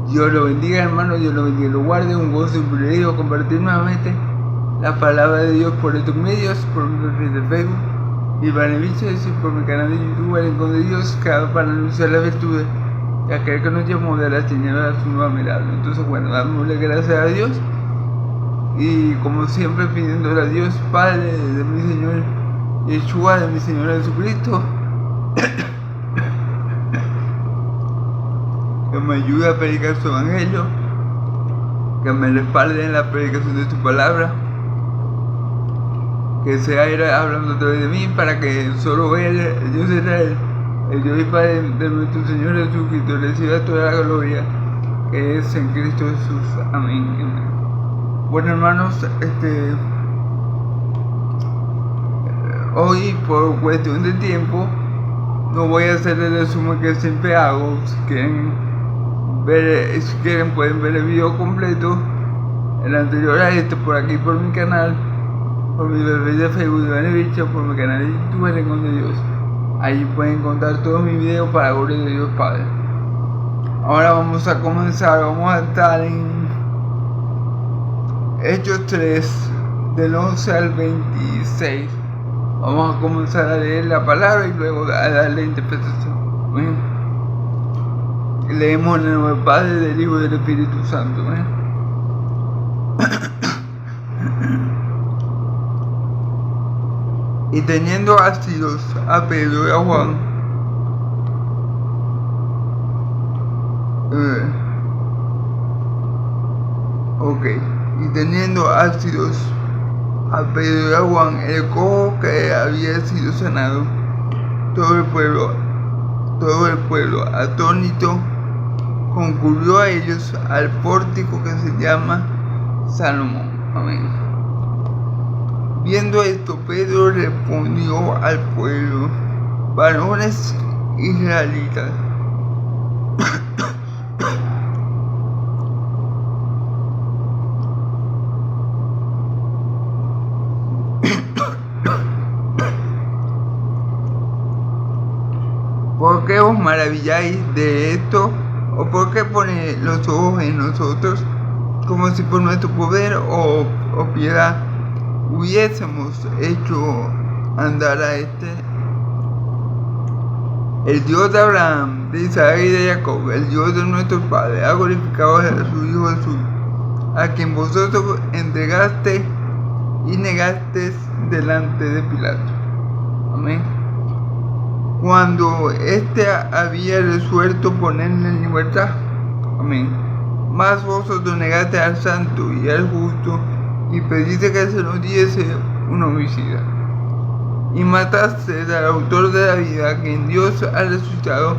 Dios lo bendiga, hermano, Dios lo bendiga, lo guarde, un gozo y un privilegio compartir nuevamente la palabra de Dios por estos medios, por mi perfil de Facebook y beneficios y por mi canal de YouTube, El Rincón de Dios, creado para anunciar las virtudes y aquel que nos llamó de la tinieblas a su nueva mirada. Entonces, bueno, dámosle gracias a Dios y como siempre pidiéndole a Dios, Padre de mi Señor Yeshua, de mi Señor Jesucristo, que me ayude a predicar su evangelio, que me respalde en la predicación de su palabra, que sea Él hablando a través de mí, para que solo Él, el Dios de Israel, el Dios y Padre de nuestro Señor Jesucristo, reciba toda la gloria que es en Cristo Jesús. Amén. Bueno, hermanos, hoy por cuestión de tiempo no voy a hacer el resumen que siempre hago. Si quieren pueden ver el video completo, el anterior a este, por aquí por mi canal, por mi perfil de Facebook de Benevicio, por mi canal de YouTube, El Rincón de Dios. Ahí pueden encontrar todos mis videos para gloria de Dios Padre. Ahora vamos a comenzar, vamos a estar en Hechos 3, del 11 al 26. Vamos a comenzar a leer la palabra y luego a darle interpretación. ¿Bien? Leemos en el nombre del Padre, del Hijo y del Espíritu Santo. Y teniendo asidos a Pedro y a Juan, y teniendo asidos a Pedro y a Juan, el cojo que había sido sanado, todo el pueblo atónito concurrió a ellos al pórtico que se llama Salomón. Amén. Viendo esto, Pedro respondió al pueblo: varones israelitas, ¿por qué os maravilláis de esto? ¿O por qué ponéis los ojos en nosotros, como si por nuestro poder o piedad hubiésemos hecho andar a el Dios de Abraham, de Isaac y de Jacob, el Dios de nuestros padres, ha glorificado a su Hijo Jesús, a quien vosotros entregaste y negaste delante de Pilato? Amén. Cuando había resuelto ponerle en libertad. Amén. Mas vosotros negaste al santo y al justo, y pediste que se nos diese un homicida. Y mataste al autor de la vida, quien Dios ha resucitado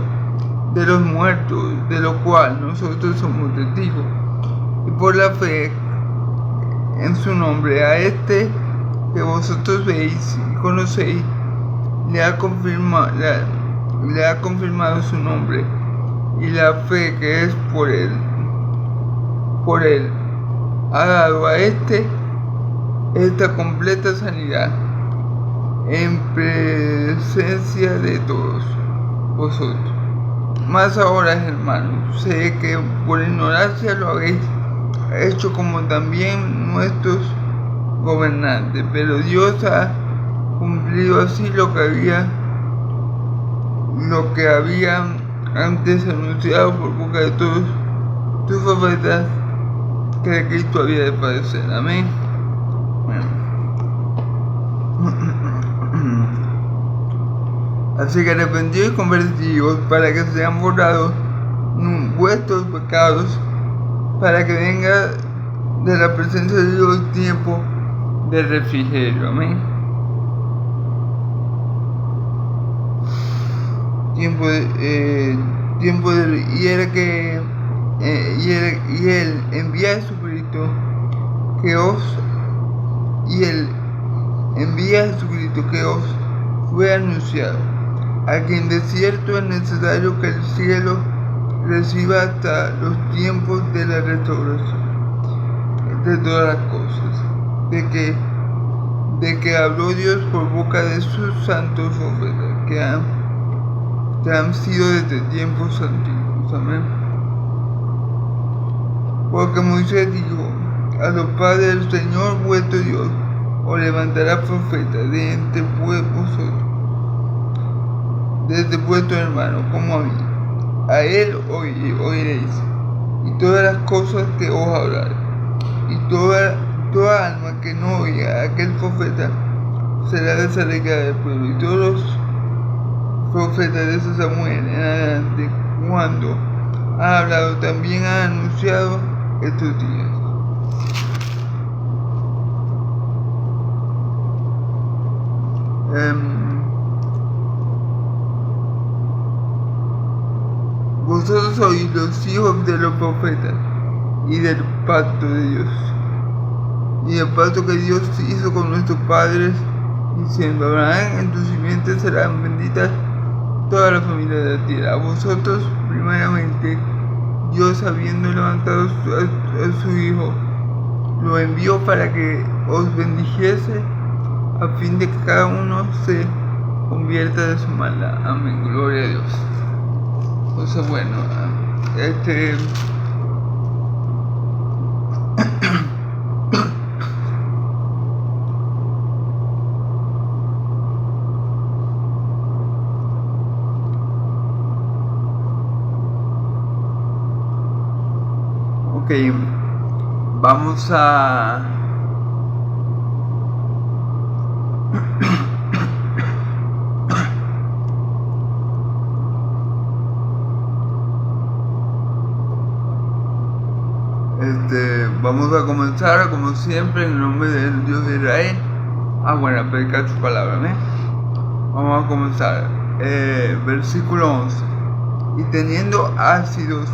de los muertos, de lo cual nosotros somos testigos. Y por la fe en su nombre, a que vosotros veis y conocéis, le ha confirmado su nombre, y la fe que es por él ha dado a esta completa sanidad en presencia de todos vosotros. Mas ahora, hermanos, sé que por ignorancia lo habéis hecho, como también nuestros gobernantes, pero Dios ha cumplido así lo que había antes anunciado por boca de todos tus profetas, que Cristo había de padecer. Amén. Bueno. Así que arrepentidos y convertidos, para que sean borrados vuestros pecados, para que venga de la presencia de Dios tiempo de refrigerio. Amén. Y él envía a Jesucristo que os fue anunciado, a quien de cierto es necesario que el cielo reciba hasta los tiempos de la restauración de todas las cosas, de que habló Dios por boca de sus santos profetas, que han sido desde tiempos antiguos. Amén. Porque Moisés dijo a los padres: el Señor vuestro Dios os levantará profeta de entre vosotros, desde vuestro hermano, como a mí. A él oiréis, y todas las cosas que os hablaré. Y toda alma que no oiga a aquel profeta será desarraigada del pueblo. Y todos los profetas de Samuel en adelante, cuando ha hablado, también ha anunciado estos días. Vosotros sois los hijos de los profetas y del pacto de Dios, y el pacto que Dios hizo con nuestros padres, diciendo: Abraham, en tu simiente serán benditas todas las familias de la tierra. A vosotros, primeramente, Dios, habiendo levantado a su Hijo, lo envió para que os bendijese, a fin de que cada uno se convierta de su maldad. Amén. Gloria a Dios. Entonces, bueno, ok, vamos a vamos a comenzar, como siempre, en el nombre del Dios de Israel. Bueno, predicar su palabra, ¿eh? Vamos a comenzar. Versículo 11. Y teniendo asidos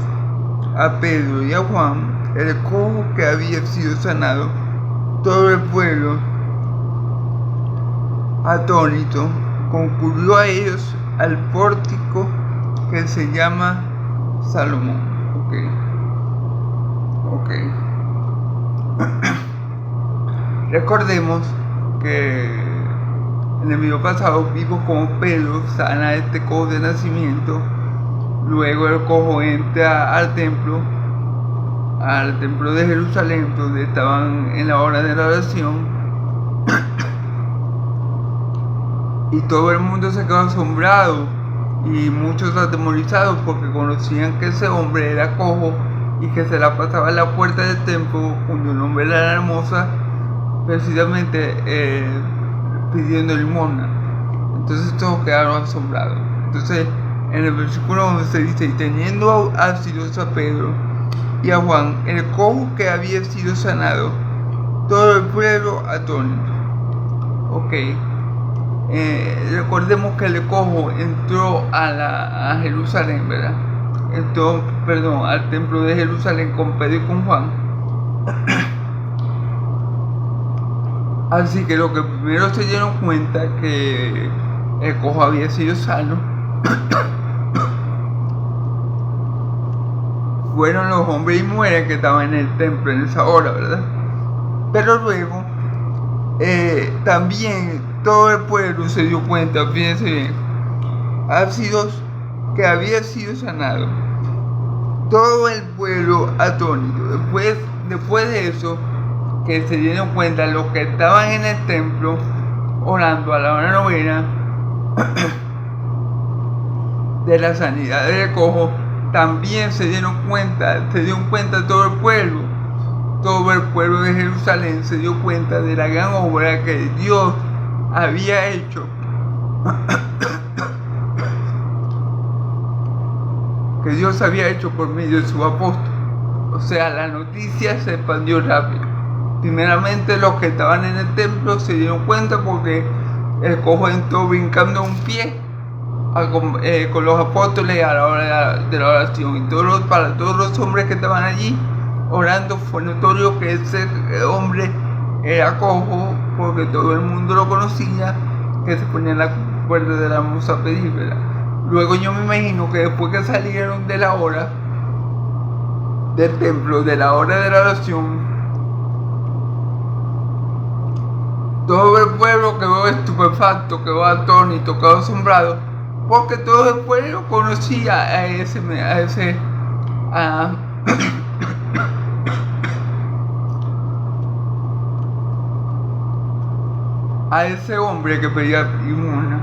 a Pedro y a Juan, el cojo que había sido sanado, todo el pueblo, atónito, concurrió a ellos al pórtico que se llama Salomón. Ok. Recordemos que en el video pasado vimos como Pedro sana a este cojo de nacimiento. Luego el cojo entra al templo de Jerusalén, donde estaban en la hora de la oración, y todo el mundo se quedó asombrado y muchos atemorizados, porque conocían que ese hombre era cojo y que se la pasaba en la puerta del templo cuando el hombre era hermosa, precisamente pidiendo limosna. Entonces todos quedaron asombrados. Entonces en el versículo 11 dice: y teniendo asidos a Pedro y a Juan, el cojo que había sido sanado, todo el pueblo atónito. Recordemos que el cojo entró a Jerusalén, ¿verdad? Entró, al templo de Jerusalén con Pedro y con Juan. Así que lo que primero se dieron cuenta que el cojo había sido sano fueron los hombres y mujeres que estaban en el templo en esa hora, ¿verdad? Pero luego también todo el pueblo se dio cuenta, fíjense bien, asidos que había sido sanado. Todo el pueblo atónito. Después de eso, que se dieron cuenta los que estaban en el templo orando a la hora novena de la sanidad del cojo, también se dio cuenta todo el pueblo de Jerusalén se dio cuenta de la gran obra que Dios había hecho, por medio de su apóstol. O sea, la noticia se expandió rápido. Primeramente los que estaban en el templo se dieron cuenta porque el cojo entró brincando un pie con los apóstoles a la hora de la oración. Y para todos los hombres que estaban allí orando fue notorio que ese hombre era cojo, porque todo el mundo lo conocía, que se ponía en la puerta de la hermosa a pedir, ¿verdad? Luego yo me imagino que después que salieron de la hora del templo, de la hora de la oración, todo el pueblo quedó estupefacto, quedó atónito, quedó asombrado, porque todo el pueblo conocía a ese a ese hombre que pedía limosna.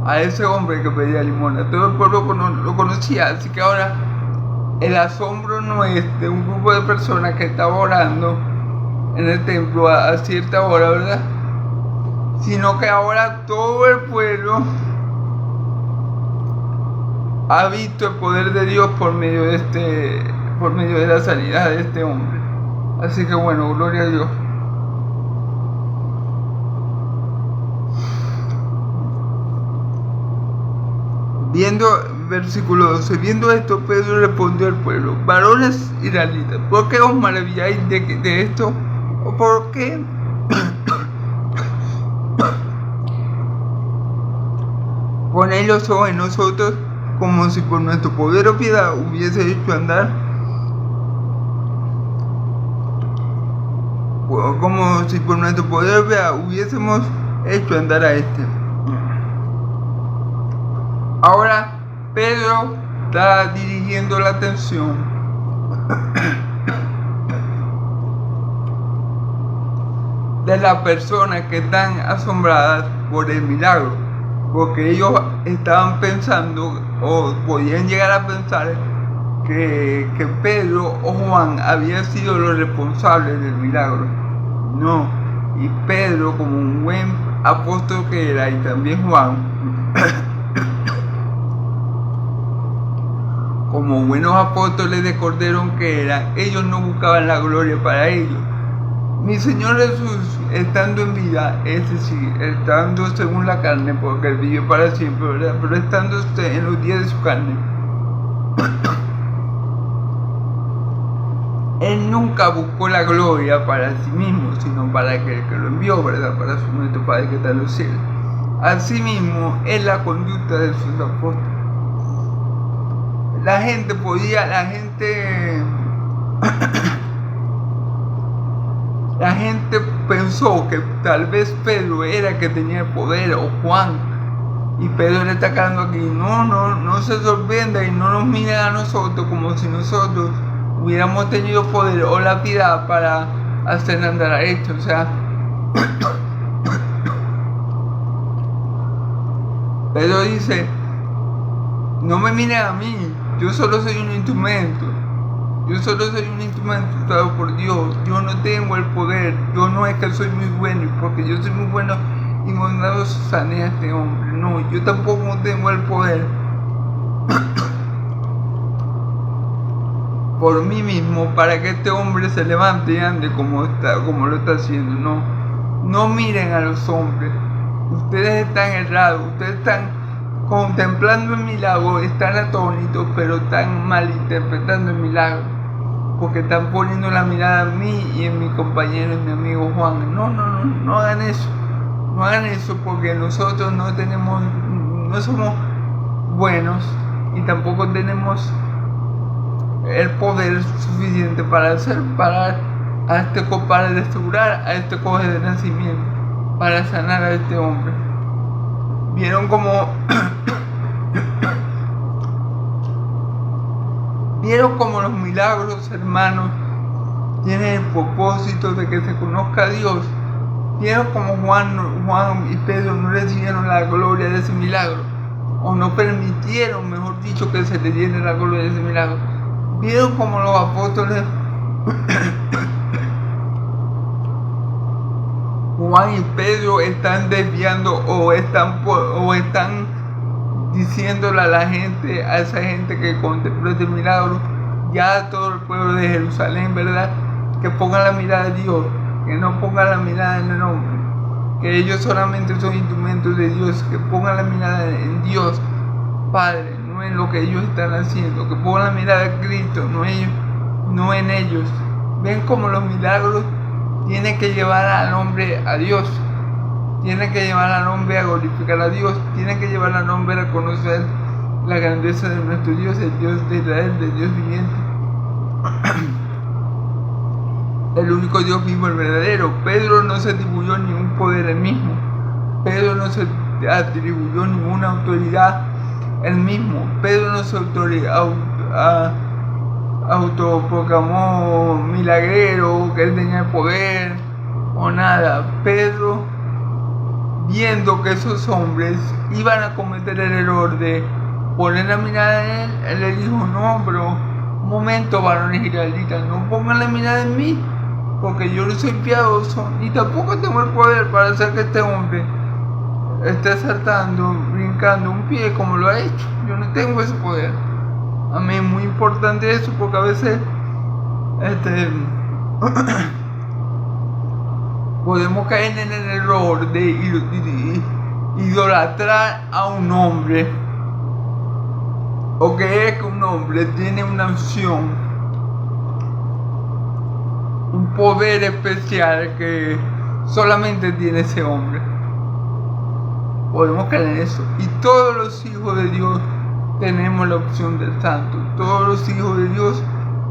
A ese hombre que pedía limosna. Todo el pueblo lo conocía, así que ahora el asombro no es de un grupo de personas que estaba orando en el templo a cierta hora, ¿verdad? Sino que ahora todo el pueblo ha visto el poder de Dios por medio de la sanidad de este hombre. Así que bueno, gloria a Dios. Versículo 12, viendo esto, Pedro respondió al pueblo: varones israelitas, ¿por qué os maravilláis de esto? ¿O por qué ponéis los ojos en nosotros, como si por nuestro poder o piedad hubiese hecho andar? Como si por nuestro poder o piedad hubiésemos hecho andar a este. Ahora Pedro está dirigiendo la atención de las personas que están asombradas por el milagro, porque ellos estaban pensando o podían llegar a pensar que Pedro o Juan habían sido los responsables del milagro. No, y Pedro, como un buen apóstol que era, y también Juan como buenos apóstoles de Cordero que eran, ellos no buscaban la gloria para ellos. Mi Señor Jesús, estando en vida, es decir, estando según la carne, porque Él vive para siempre, ¿verdad? Pero estando usted en los días de su carne, Él nunca buscó la gloria para sí mismo, sino para aquel que lo envió, ¿verdad? Para nuestro Padre que está en los cielos. Asimismo, es la conducta de sus apóstoles. La gente pensó que tal vez Pedro era el que tenía el poder, o Juan, y Pedro le está quedando aquí. No se sorprenda y no nos miren a nosotros como si nosotros hubiéramos tenido poder o la piedad para hacer andar a esto. O sea, Pedro dice: no me miren a mí, yo solo soy un instrumento. Yo solo soy un instrumento usado por Dios. Yo no tengo el poder. Yo no es que soy muy bueno, y porque yo soy muy bueno y mandado sané a este hombre. No, yo tampoco tengo el poder por mí mismo para que este hombre se levante y ande como lo está haciendo. No miren a los hombres. Ustedes están errados. Ustedes están contemplando el milagro, están atónitos, pero están malinterpretando el milagro, porque están poniendo la mirada en mí y en mi compañero y mi amigo Juan. No hagan eso. No hagan eso, porque nosotros no somos buenos y tampoco tenemos el poder suficiente para restaurar a este cojo de nacimiento, para sanar a este hombre. Vieron como los milagros, hermanos, tienen el propósito de que se conozca a Dios. Vieron como Juan y Pedro no recibieron la gloria de ese milagro, o no permitieron, mejor dicho, que se les diera la gloria de ese milagro. Vieron como los apóstoles Juan y Pedro están desviando o están diciéndole a esa gente que contempló este milagro, ya a todo el pueblo de Jerusalén, ¿verdad? Que pongan la mirada en Dios, que no pongan la mirada en el hombre, que ellos solamente son instrumentos de Dios, que pongan la mirada en Dios Padre, no en lo que ellos están haciendo, que pongan la mirada en Cristo, no en ellos. Ven como los milagros tienen que llevar al hombre a Dios, tienen que llevar al hombre a glorificar a Dios, tienen que llevar al hombre a conocer la grandeza de nuestro Dios, el Dios de Israel, el Dios viviente, el único Dios vivo, el verdadero. Pedro no se atribuyó ningún poder él mismo, Pedro no se atribuyó ninguna autoridad él mismo, Pedro no se autoproclamó milagrero, que él tenía el poder o nada. Pedro viendo que esos hombres iban a cometer el error de poner la mirada en él le dijo: no, pero un momento, varones israelitas, no pongan la mirada en mí, porque yo no soy piadoso, ni tampoco tengo el poder para hacer que este hombre esté saltando, brincando un pie como lo ha hecho. Yo no tengo ese poder. A mí es muy importante eso, porque a veces podemos caer en el error de idolatrar a un hombre, o creer que un hombre tiene una unción, un poder especial que solamente tiene ese hombre. Podemos caer en eso. Y todos los hijos de Dios tenemos la opción del santo. Todos los hijos de Dios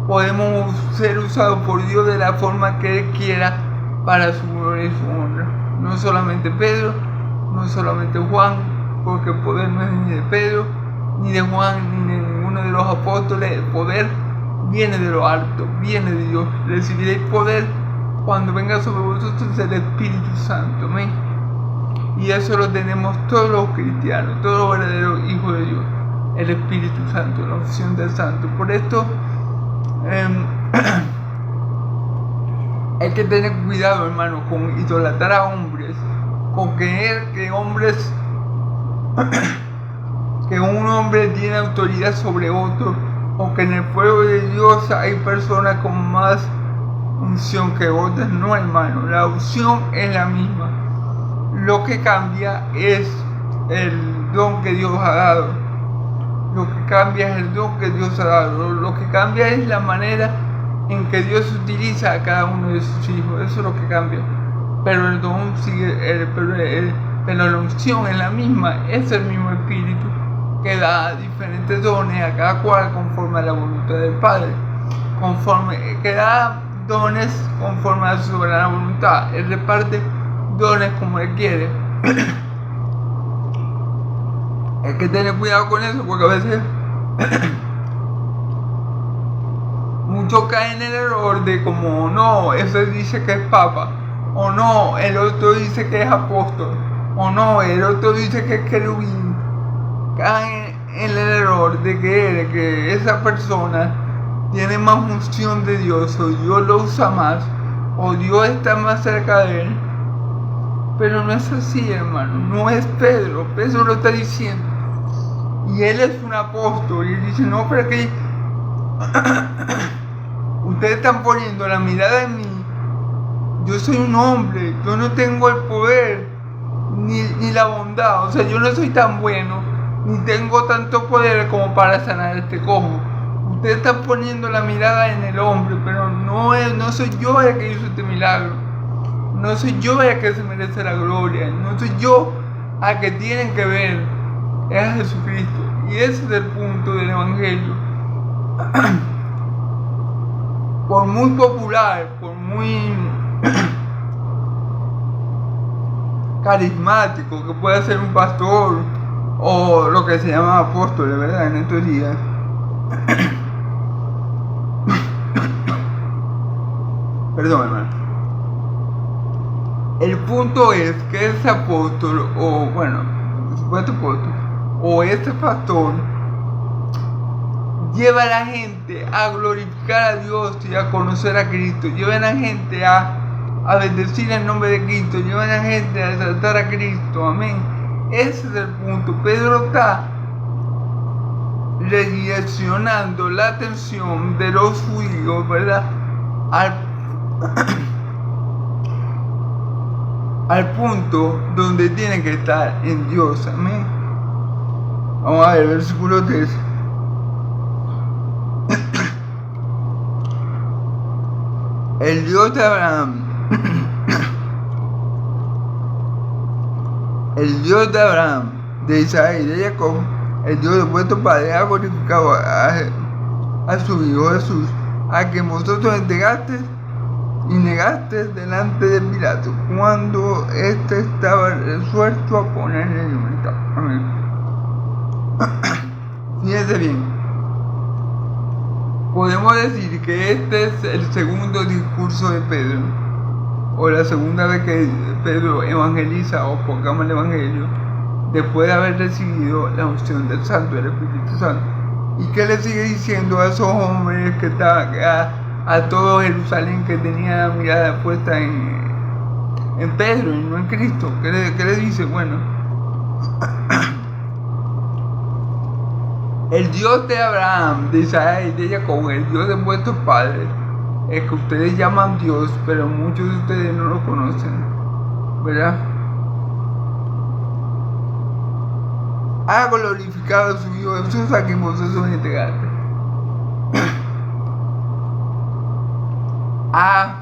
podemos ser usados por Dios de la forma que Él quiera, para su gloria y su honra. No solamente Pedro, no solamente Juan, porque el poder no es ni de Pedro, ni de Juan, ni de ninguno de los apóstoles. El poder viene de lo alto, viene de Dios. Recibiréis poder cuando venga sobre vosotros el Espíritu Santo. Amén. Y eso lo tenemos todos los cristianos, todos los verdaderos hijos de Dios. El Espíritu Santo, la opción del Santo. Por esto hay que tener cuidado, hermano, con idolatrar a hombres, con creer que un hombre tiene autoridad sobre otro, o que en el pueblo de Dios hay personas con más unción que otras. No, hermano, la unción es la misma. Lo que cambia es el don que Dios ha dado. Lo que cambia es el don que Dios ha dado. Lo que cambia es la manera en que Dios utiliza a cada uno de sus hijos. Eso es lo que cambia. Pero el don sigue, pero la unción es la misma. Es el mismo Espíritu que da diferentes dones a cada cual conforme a la voluntad del Padre. Que da dones conforme a su soberana voluntad. Él reparte dones como Él quiere. Hay que tener cuidado con eso, porque a veces muchos caen en el error de como: no, ese dice que es papa, o no, el otro dice que es apóstol, o no, el otro dice que es querubín. Caen en el error de creer que esa persona tiene más unción de Dios, o Dios lo usa más, o Dios está más cerca de él. Pero no es así, hermano. No es Pedro. Pedro lo está diciendo. Y él es un apóstol. Y él dice: no, pero que ustedes están poniendo la mirada en mí. Yo soy un hombre. Yo no tengo el poder ni la bondad. O sea, yo no soy tan bueno, ni tengo tanto poder como para sanar este cojo. Ustedes están poniendo la mirada en el hombre, pero no soy yo el que hizo este milagro. No soy yo el que se merece la gloria. No soy yo al que tienen que ver. Es a Jesucristo. Y ese es el punto del Evangelio. Por muy popular, por muy carismático que pueda ser un pastor, o lo que se llama apóstol, de verdad, en estos días, perdón, hermano. El punto es que ese apóstol, o bueno, supuesto apóstol, o este pastor, lleva a la gente a glorificar a Dios y a conocer a Cristo. Lleva a la gente a bendecir el nombre de Cristo. Lleva a la gente a exaltar a Cristo. Amén. Ese es el punto. Pedro está redireccionando la atención de los judíos, ¿verdad?, al punto donde tienen que estar, en Dios. Amén. Vamos a ver, versículo 3. El Dios de Abraham, el Dios de Abraham, de Isaac y de Jacob, el Dios de vuestros padres, ha glorificado a su Hijo Jesús, a quien vosotros entregasteis y negaste delante de Pilato, cuando éste estaba resuelto a ponerle en libertad. Amén. Fíjense bien. Podemos decir que este es el segundo discurso de Pedro. o la segunda vez que Pedro evangeliza o proclama el Evangelio, después de haber recibido la unción del Santo, del Espíritu Santo. ¿Y qué le sigue diciendo a esos hombres que estaban, a todo Jerusalén que tenía la mirada puesta en Pedro y no en Cristo? ¿Qué le dice? Bueno, el Dios de Abraham, de Isaac y de Jacob, el Dios de vuestros padres, el que ustedes llaman Dios, pero muchos de ustedes no lo conocen, ¿verdad? Ha glorificado a su Hijo Jesús, a quien vosotros entregaste. Ha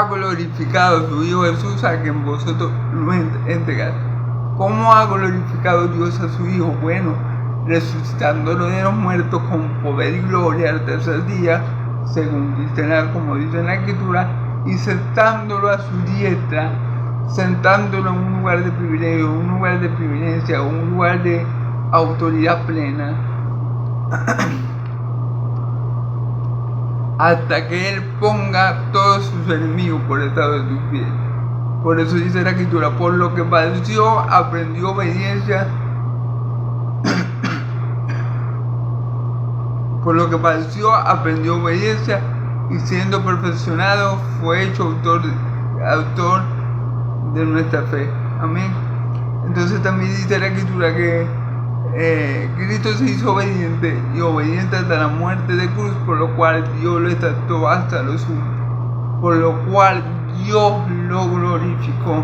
glorificado a su Hijo Jesús, a quien vosotros lo entregaste. ¿Cómo ha glorificado Dios a su Hijo? Bueno, resucitándolo de los muertos con poder y gloria al tercer día, según como dice en la Escritura, y sentándolo a su diestra, sentándolo en un lugar de privilegio, un lugar de privilegia, un lugar de autoridad plena, hasta que Él ponga todos sus enemigos por estado de tus pies. Por eso dice la Escritura, por lo que padeció, aprendió obediencia. Por lo que padeció, aprendió obediencia, y siendo perfeccionado, fue hecho autor de nuestra fe. Amén. Entonces también dice la Escritura que Cristo se hizo obediente, y obediente hasta la muerte de cruz, por lo cual Dios lo exaltó hasta lo sumo, por lo cual Dios lo glorificó,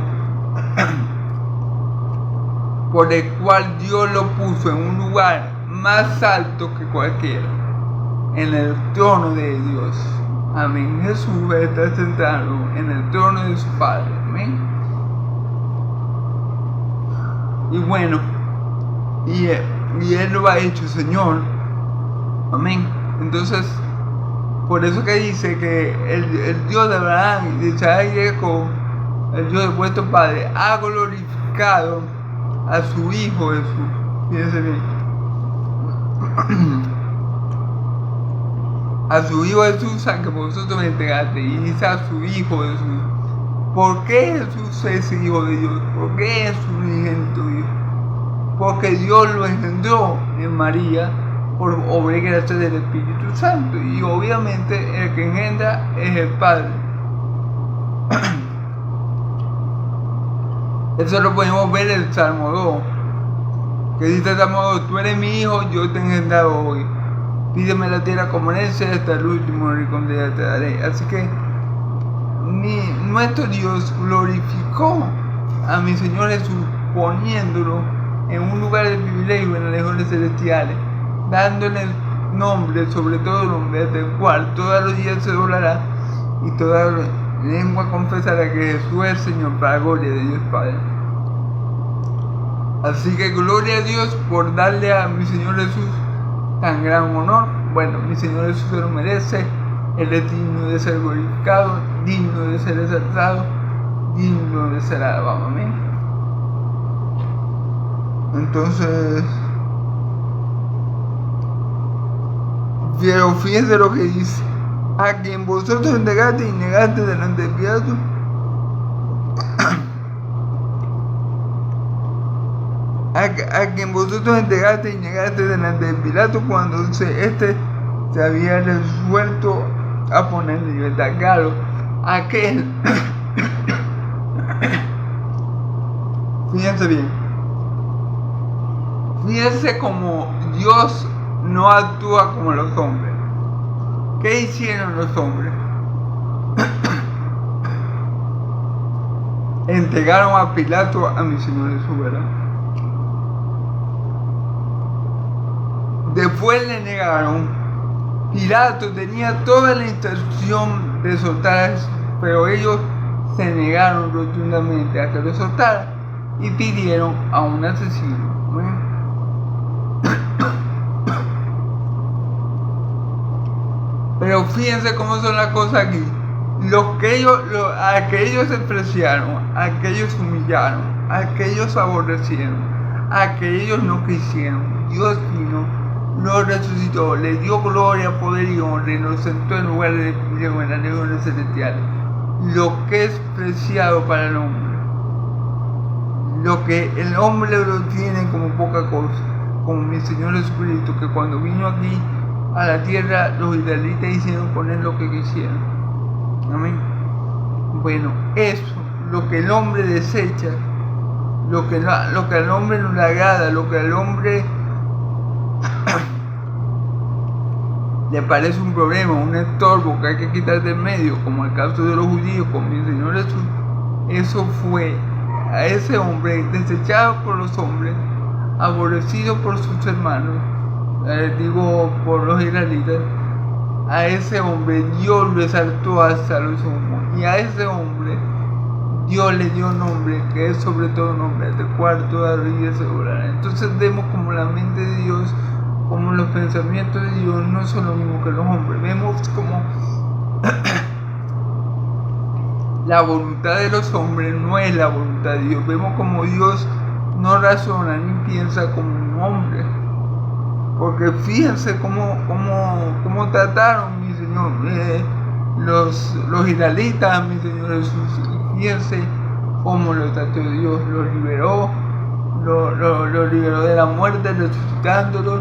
por el cual Dios lo puso en un lugar más alto que cualquiera, en el trono de Dios. Amén. Jesús está sentado en el trono de su Padre. Amén. Y bueno, y Él lo ha hecho, Señor. Amén. Entonces, por eso que dice que el Dios de Abraham y de Isaac y de Jacob, el Dios de vuestro Padre, ha glorificado a su Hijo Jesús. Fíjense bien. A su Hijo Jesús, a que vosotros me entregaste, y dice a su Hijo Jesús. ¿Por qué Jesús es Hijo de Dios? ¿Por qué es su unigénito Hijo? Porque Dios lo engendró en María por obra y gracia del Espíritu Santo, y obviamente el que engendra es el Padre. Eso lo podemos ver en el Salmo 2, que dice el Salmo 2, tú eres mi hijo, yo te he engendrado hoy. Pídeme la tierra como herencia, hasta el último rincón de ella te daré. Así que nuestro Dios glorificó a mi Señor Jesús, poniéndolo en un lugar de privilegio en las regiones celestiales, dándole el nombre, sobre todo el nombre, del cual toda rodilla se doblará y toda lengua confesará que Jesús es el Señor, para la gloria de Dios Padre. Así que gloria a Dios por darle a mi Señor Jesús tan gran honor. Bueno, mi Señor Jesús se lo merece. Él es digno de ser glorificado, digno de ser exaltado, digno de ser alabado. Amén. Entonces, pero fíjense lo que dice: a quien vosotros entregaste y negaste delante de Pilato, a quien vosotros entregaste y negaste delante de Pilato, cuando este se había resuelto a poner en libertad. Claro, aquel fíjense bien, fíjense como Dios no actúa como los hombres. ¿Qué hicieron los hombres? Entregaron a Pilato a mi Señor Jesús, ¿verdad? Después le negaron. Pilato tenía toda la intención de soltar, pero ellos se negaron rotundamente a que lo soltara y pidieron a un asesino. Pero fíjense cómo son las cosas aquí. A que ellos despreciaron, a que ellos humillaron, a que ellos aborrecieron, a que ellos no quisieron, Dios vino lo resucitó, le dio gloria, poder y honra y lo sentó en lugar de privilegio en las regiones celestiales. Lo que es preciado para el hombre, lo que el hombre lo tiene como poca cosa, como mi Señor Jesucristo, que cuando vino aquí a la tierra, los israelitas hicieron con él lo que quisieron. Amén. Bueno, eso, lo que el hombre desecha, lo que al hombre no le agrada, lo que al hombre le parece un problema, un estorbo que hay que quitar del medio, como el caso de los judíos con mi Señor Jesús, eso fue a ese hombre desechado por los hombres, aborrecido por sus hermanos, digo por los israelitas. A ese hombre Dios lo exaltó hasta los humos, y a ese hombre Dios le dio nombre que es sobre todo nombre, del cual toda rodilla se doblará. Entonces vemos como la mente de Dios, como los pensamientos de Dios no son lo mismo que los hombres. Vemos como la voluntad de los hombres no es la voluntad de Dios. Vemos como Dios no razona ni piensa como un hombre. Porque fíjense cómo trataron, mi Señor, los israelitas, mi Señor Jesús. Fíjense cómo lo trató Dios, lo liberó de la muerte, resucitándolo,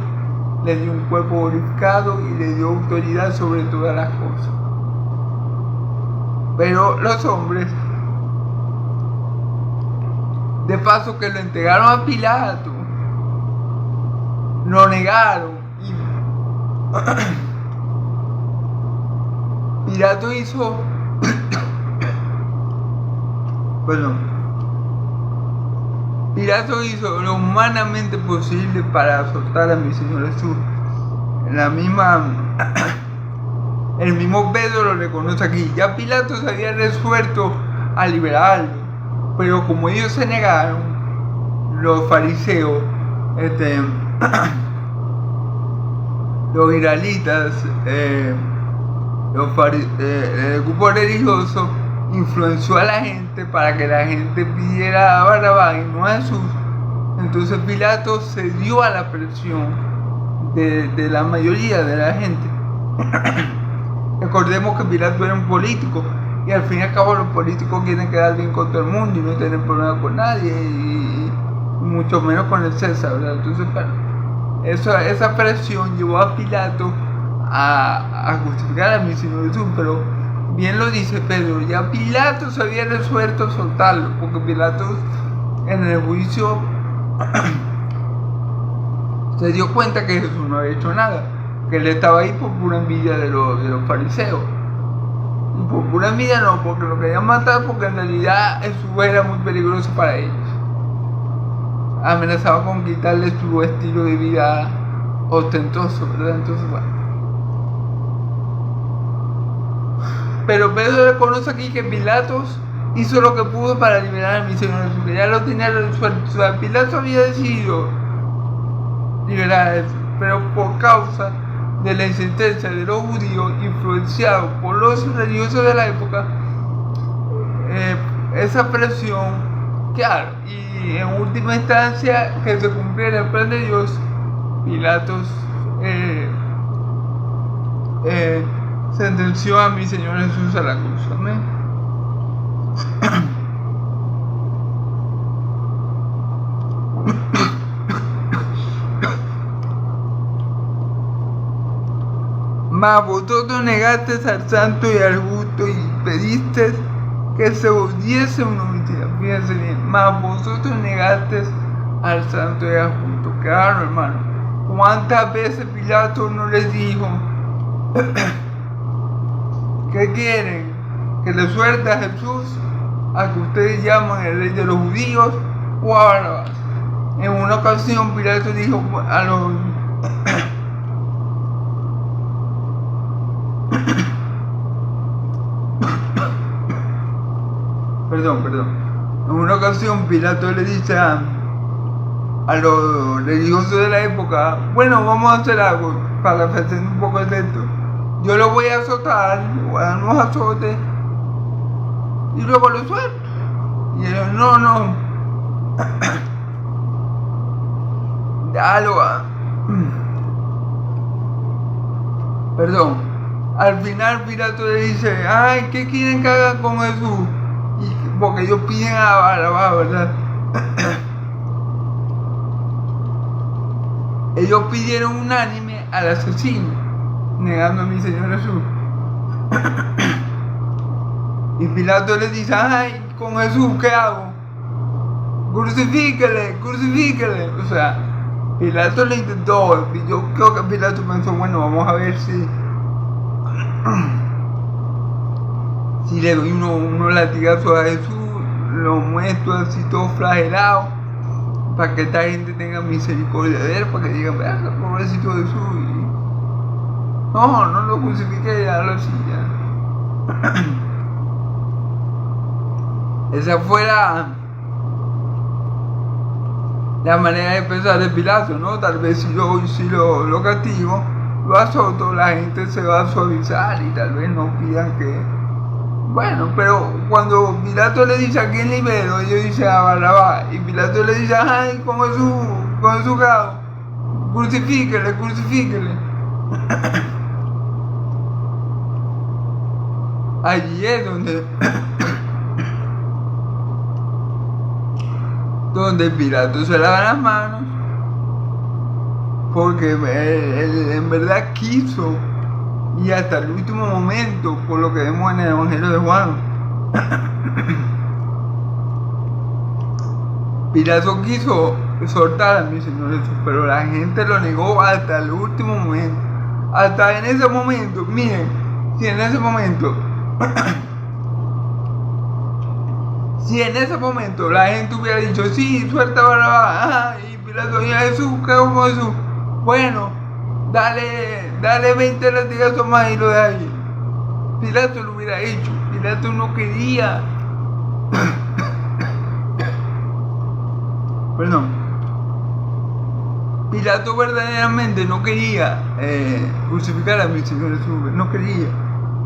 le dio un cuerpo glorificado y le dio autoridad sobre todas las cosas. Pero los hombres, de paso que lo entregaron a Pilato, lo negaron y Pilato hizo Pilato hizo lo humanamente posible para soltar a mi Señor Jesús. El mismo Pedro lo reconoce aquí. Ya Pilato se había resuelto a liberarlo, pero como ellos se negaron, los fariseos, los israelitas, el grupo religioso influenció a la gente para que la gente pidiera a Barrabás y no a Jesús. Entonces Pilato cedió a la presión de la mayoría de la gente. Recordemos que Pilato era un político y al fin y al cabo los políticos quieren quedar bien con todo el mundo y no tienen problema con nadie, y mucho menos con el César, ¿verdad? Entonces, claro, esa presión llevó a Pilato a justificar a mi Señor Jesús, pero bien lo dice Pedro, ya Pilato se había resuelto soltarlo, porque Pilato en el juicio se dio cuenta que Jesús no había hecho nada, que él estaba ahí por pura envidia de los fariseos. Y por pura envidia no, porque lo querían matar, porque en realidad Jesús era muy peligroso para ellos. Amenazaba con quitarle su estilo de vida ostentoso, ¿verdad? Entonces, bueno. Pero Pedro reconoce aquí que Pilatos hizo lo que pudo para liberar a mi Señor Jesús, que ya lo tenía resuelto. O sea, Pilato había decidido liberar a Jesús, pero por causa de la insistencia de los judíos, influenciados por los religiosos de la época, esa presión, claro, y en última instancia que se cumpliera el plan de Dios, Pilatos sentenció a mi Señor Jesús a la cruz. Amén. Mas vosotros negasteis al santo y al justo y pedisteis que se os diese un homicidio. Fíjense bien, mas vosotros negasteis al santo y al justo. Claro, hermano. ¿Cuántas veces Pilato no les dijo: ¿qué quieren? ¿Que le suelte a Jesús, a que ustedes llaman el rey de los judíos, o a Barrabás? En una ocasión Pilato dijo a los perdón. En una ocasión Pilato le dice a los religiosos de la época: bueno, vamos a hacer algo para hacer un poco el texto. Yo lo voy a azotar, le voy a dar unos azotes y luego lo suelto. Y ellos: no. Perdón. Al final Pilato le dice, ay, ¿qué quieren que hagan con Jesús? Porque ellos piden a Barrabás, ¿verdad? Ellos pidieron unánime al asesino, negando a mi Señor Jesús. Y Pilato le dice, ay, con Jesús, ¿qué hago? Crucifíquele, crucifíquele. O sea, Pilato le intentó. Yo creo que Pilato pensó, bueno, vamos a ver si le doy unos latigazos a Jesús, lo muestro así todo flagelado, para que esta gente tenga misericordia de él, para que digan, vea, pobrecito Jesús. No lo crucifique, ya lo hacía. Esa fue la manera de pensar de Pilato, ¿no? Tal vez si lo castigo, lo azoto, la gente se va a suavizar y tal vez no pidan que... Bueno, pero cuando Pilato le dice a quién libero, ellos dicen a Barrabás, y Pilato le dice, ay, con Jesús cago, crucifíquele, crucifíquele. Allí es donde Pilato se lava las manos, porque él en verdad quiso, y hasta el último momento, por lo que vemos en el Evangelio de Juan, Pilato quiso soltar a mi Señor Jesús, pero la gente lo negó hasta el último momento. Hasta en ese momento, miren, si en ese momento la gente hubiera dicho, sí, suelta a Barrabás, y Pilato, y a Jesús, ¿qué hago con Jesús? Bueno, dale 20 latigazos más y lo de ahí. Pilato lo hubiera hecho. Pilato no quería. Perdón. Pilato verdaderamente no quería crucificar a mi Señor Jesús. No quería.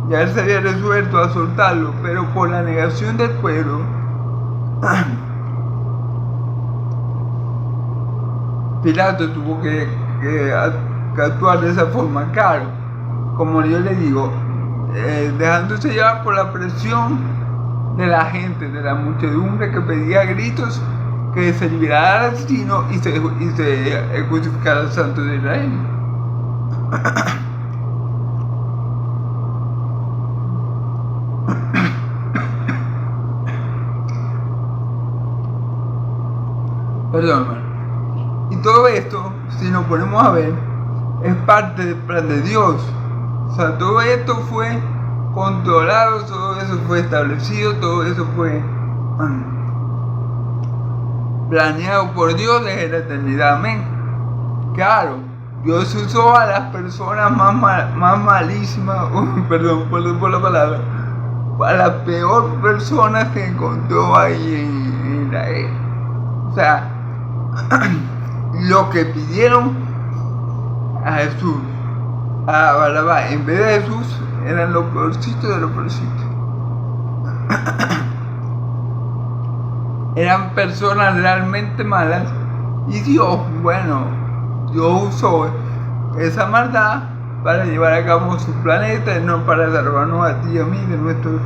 Ya él se había resuelto a soltarlo, pero por la negación del pueblo, Pilato tuvo que actuar de esa forma. Claro, como yo le digo, dejándose llevar por la presión de la gente, de la muchedumbre que pedía a gritos que se liberara al asesino y se crucificara al santo de Israel. Perdón, hermano. Y todo esto, si nos ponemos a ver, es parte del plan de Dios. O sea, todo esto fue controlado, todo eso fue establecido, todo eso fue planeado por Dios desde la eternidad. Amén. Claro, Dios usó a las personas más malísimas, perdón por la palabra, a las peores personas que encontró ahí en Israel. O sea, lo que pidieron a Jesús, a Barrabás, en vez de Jesús, eran los peorcitos de los peorcitos. Eran personas realmente malas, y Dios usó esa maldad para llevar a cabo su planeta, no para salvarnos a ti y a mí de nuestros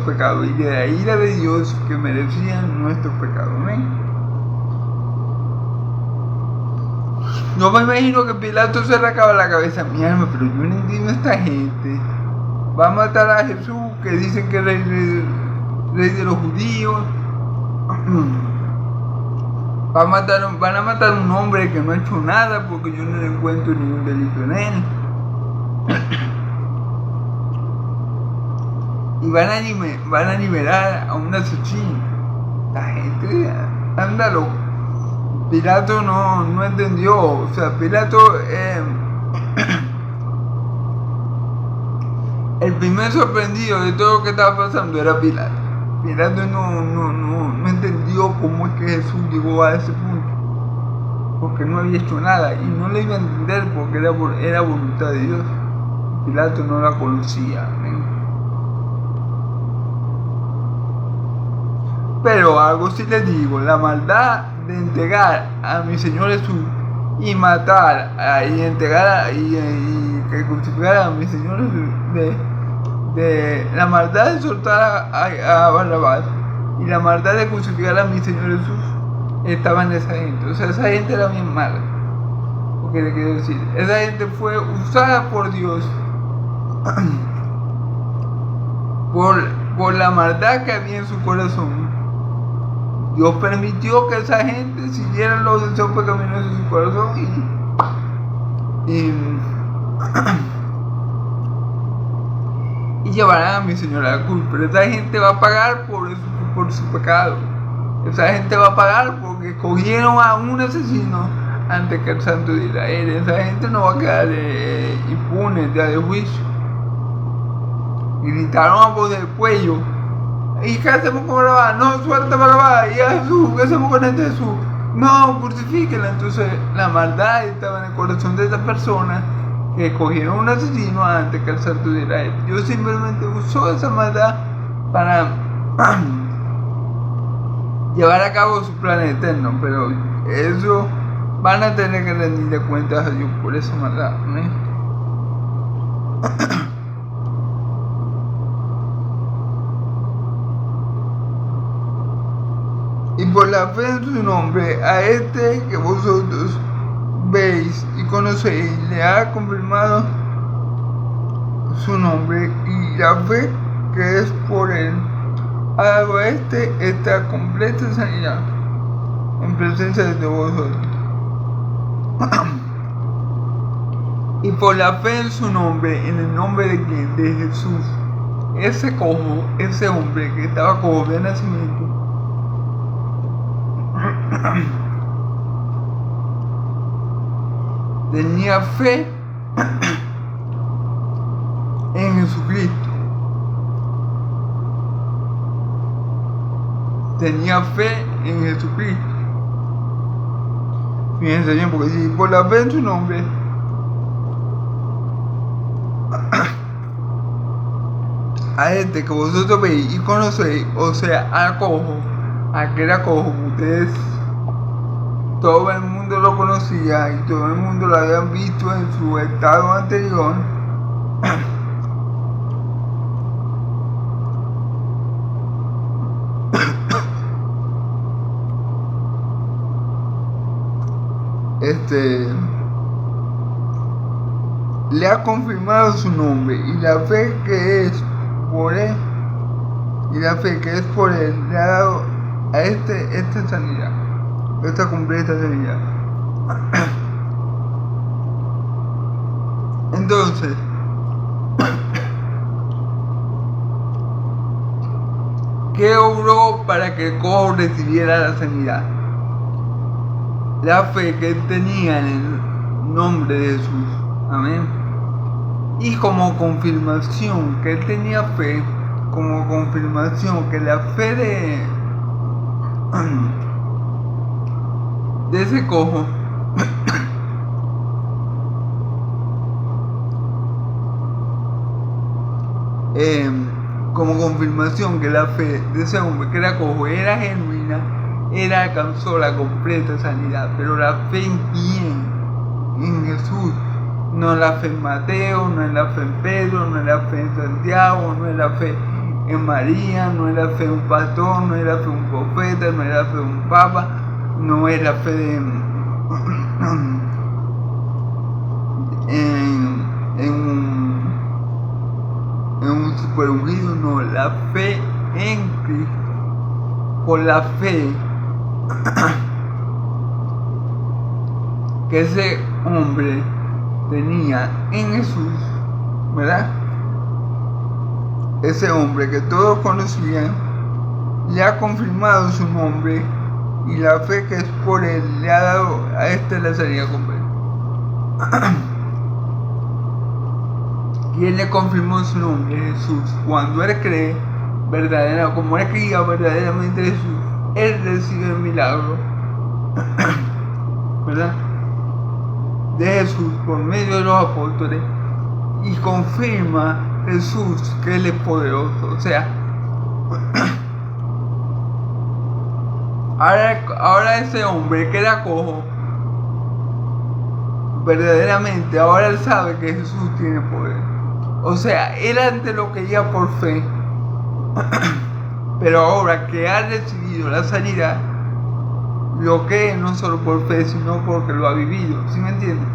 pecados y de la ira de Dios que merecían nuestros pecados. Amén. Yo me imagino que Pilato se arrancaba la cabeza, mi alma, pero yo no entiendo a esta gente. Va a matar a Jesús, que dicen que es rey de los judíos. Van a matar a un hombre que no ha hecho nada, porque yo no le encuentro ningún delito en él. Y van a liberar a un asesino. La gente anda loco. Pilato no entendió. O sea, Pilato el primer sorprendido de todo lo que estaba pasando era Pilato. Pilato no entendió cómo es que Jesús llegó a ese punto, porque no había hecho nada y no le iba a entender porque era voluntad de Dios. Pilato no la conocía. Pero algo sí les digo, la maldad de entregar a mi Señor Jesús y matar y entregar y que crucificara a mi Señor de la maldad de soltar a Barrabás y la maldad de crucificar a mi Señor Jesús estaba en esa gente. O sea, esa gente era bien mala. ¿Qué le quiero decir? Esa gente fue usada por Dios por la maldad que había en su corazón. Dios permitió que esa gente siguiera los deseos pecaminosos de su corazón y llevarán a mi Señor a la cruz. Pero esa gente va a pagar por su pecado. Esa gente va a pagar porque cogieron a un asesino antes que el Santo de Israel. Esa gente no va a quedar impune el día del juicio. Y gritaron a voz del cuello: ¿y qué hacemos con Barrabás? No, suelta Barrabás. ¿Y a Jesús? ¿Qué hacemos con este Jesús? No, crucifíquenla. Entonces la maldad estaba en el corazón de esa persona que cogieron un asesino antes que el Santo de Israel. Dios simplemente usó esa maldad para llevar a cabo su plan eterno, pero eso van a tener que rendirle cuentas a Dios por esa maldad, ¿no? Y por la fe en su nombre, a este que vosotros veis y conocéis, le ha confirmado su nombre, y la fe que es por él ha dado a este esta completa sanidad en presencia de vosotros. Y por la fe en su nombre, en el nombre de quién, de Jesús, ese cojo, ese hombre que estaba cojo de nacimiento, tenía fe en Jesucristo. Tenía fe en Jesucristo. Fíjense bien, porque si por la fe en su nombre a este que vosotros veis y conocéis, o sea, al cojo, a que era cojo, ustedes, todo el mundo lo conocía y todo el mundo lo habían visto en su estado anterior. Le ha confirmado su nombre, y la fe que es por él, le ha dado a esta sanidad, esta completa sanidad. Entonces, ¿qué obró para que el cojo recibiera la sanidad? La fe que él tenía en el nombre de Jesús. Amén. Y como confirmación que él tenía fe, como confirmación que la fe de ese cojo como confirmación que la fe de ese hombre que era cojo era genuina, él alcanzó la completa sanidad. Pero la fe en quién, en Jesús, no es la fe en Mateo, no es la fe en Pedro, no es la fe en Santiago, no es la fe en María, no es la fe en un pastor, no es la fe en un profeta, no es la fe en un papa, no es la fe en un super ungido, no, la fe en Cristo. Por la fe que ese hombre tenía en Jesús, ¿verdad? Ese hombre que todos conocían, le ha confirmado su nombre, y la fe que es por él le ha dado a la sanidad completa. ¿Quién le confirmó su nombre? Jesús. Cuando él cree verdaderamente, como él creía verdaderamente Jesús, él recibe el milagro, ¿verdad?, de Jesús por medio de los apóstoles, y confirma Jesús que él es poderoso. O sea, ahora ese hombre que era cojo verdaderamente ahora él sabe que Jesús tiene poder. O sea, él antes lo creía por fe, pero ahora que ha recibido la sanidad, lo cree no solo por fe, sino porque lo ha vivido. ¿Sí me entienden?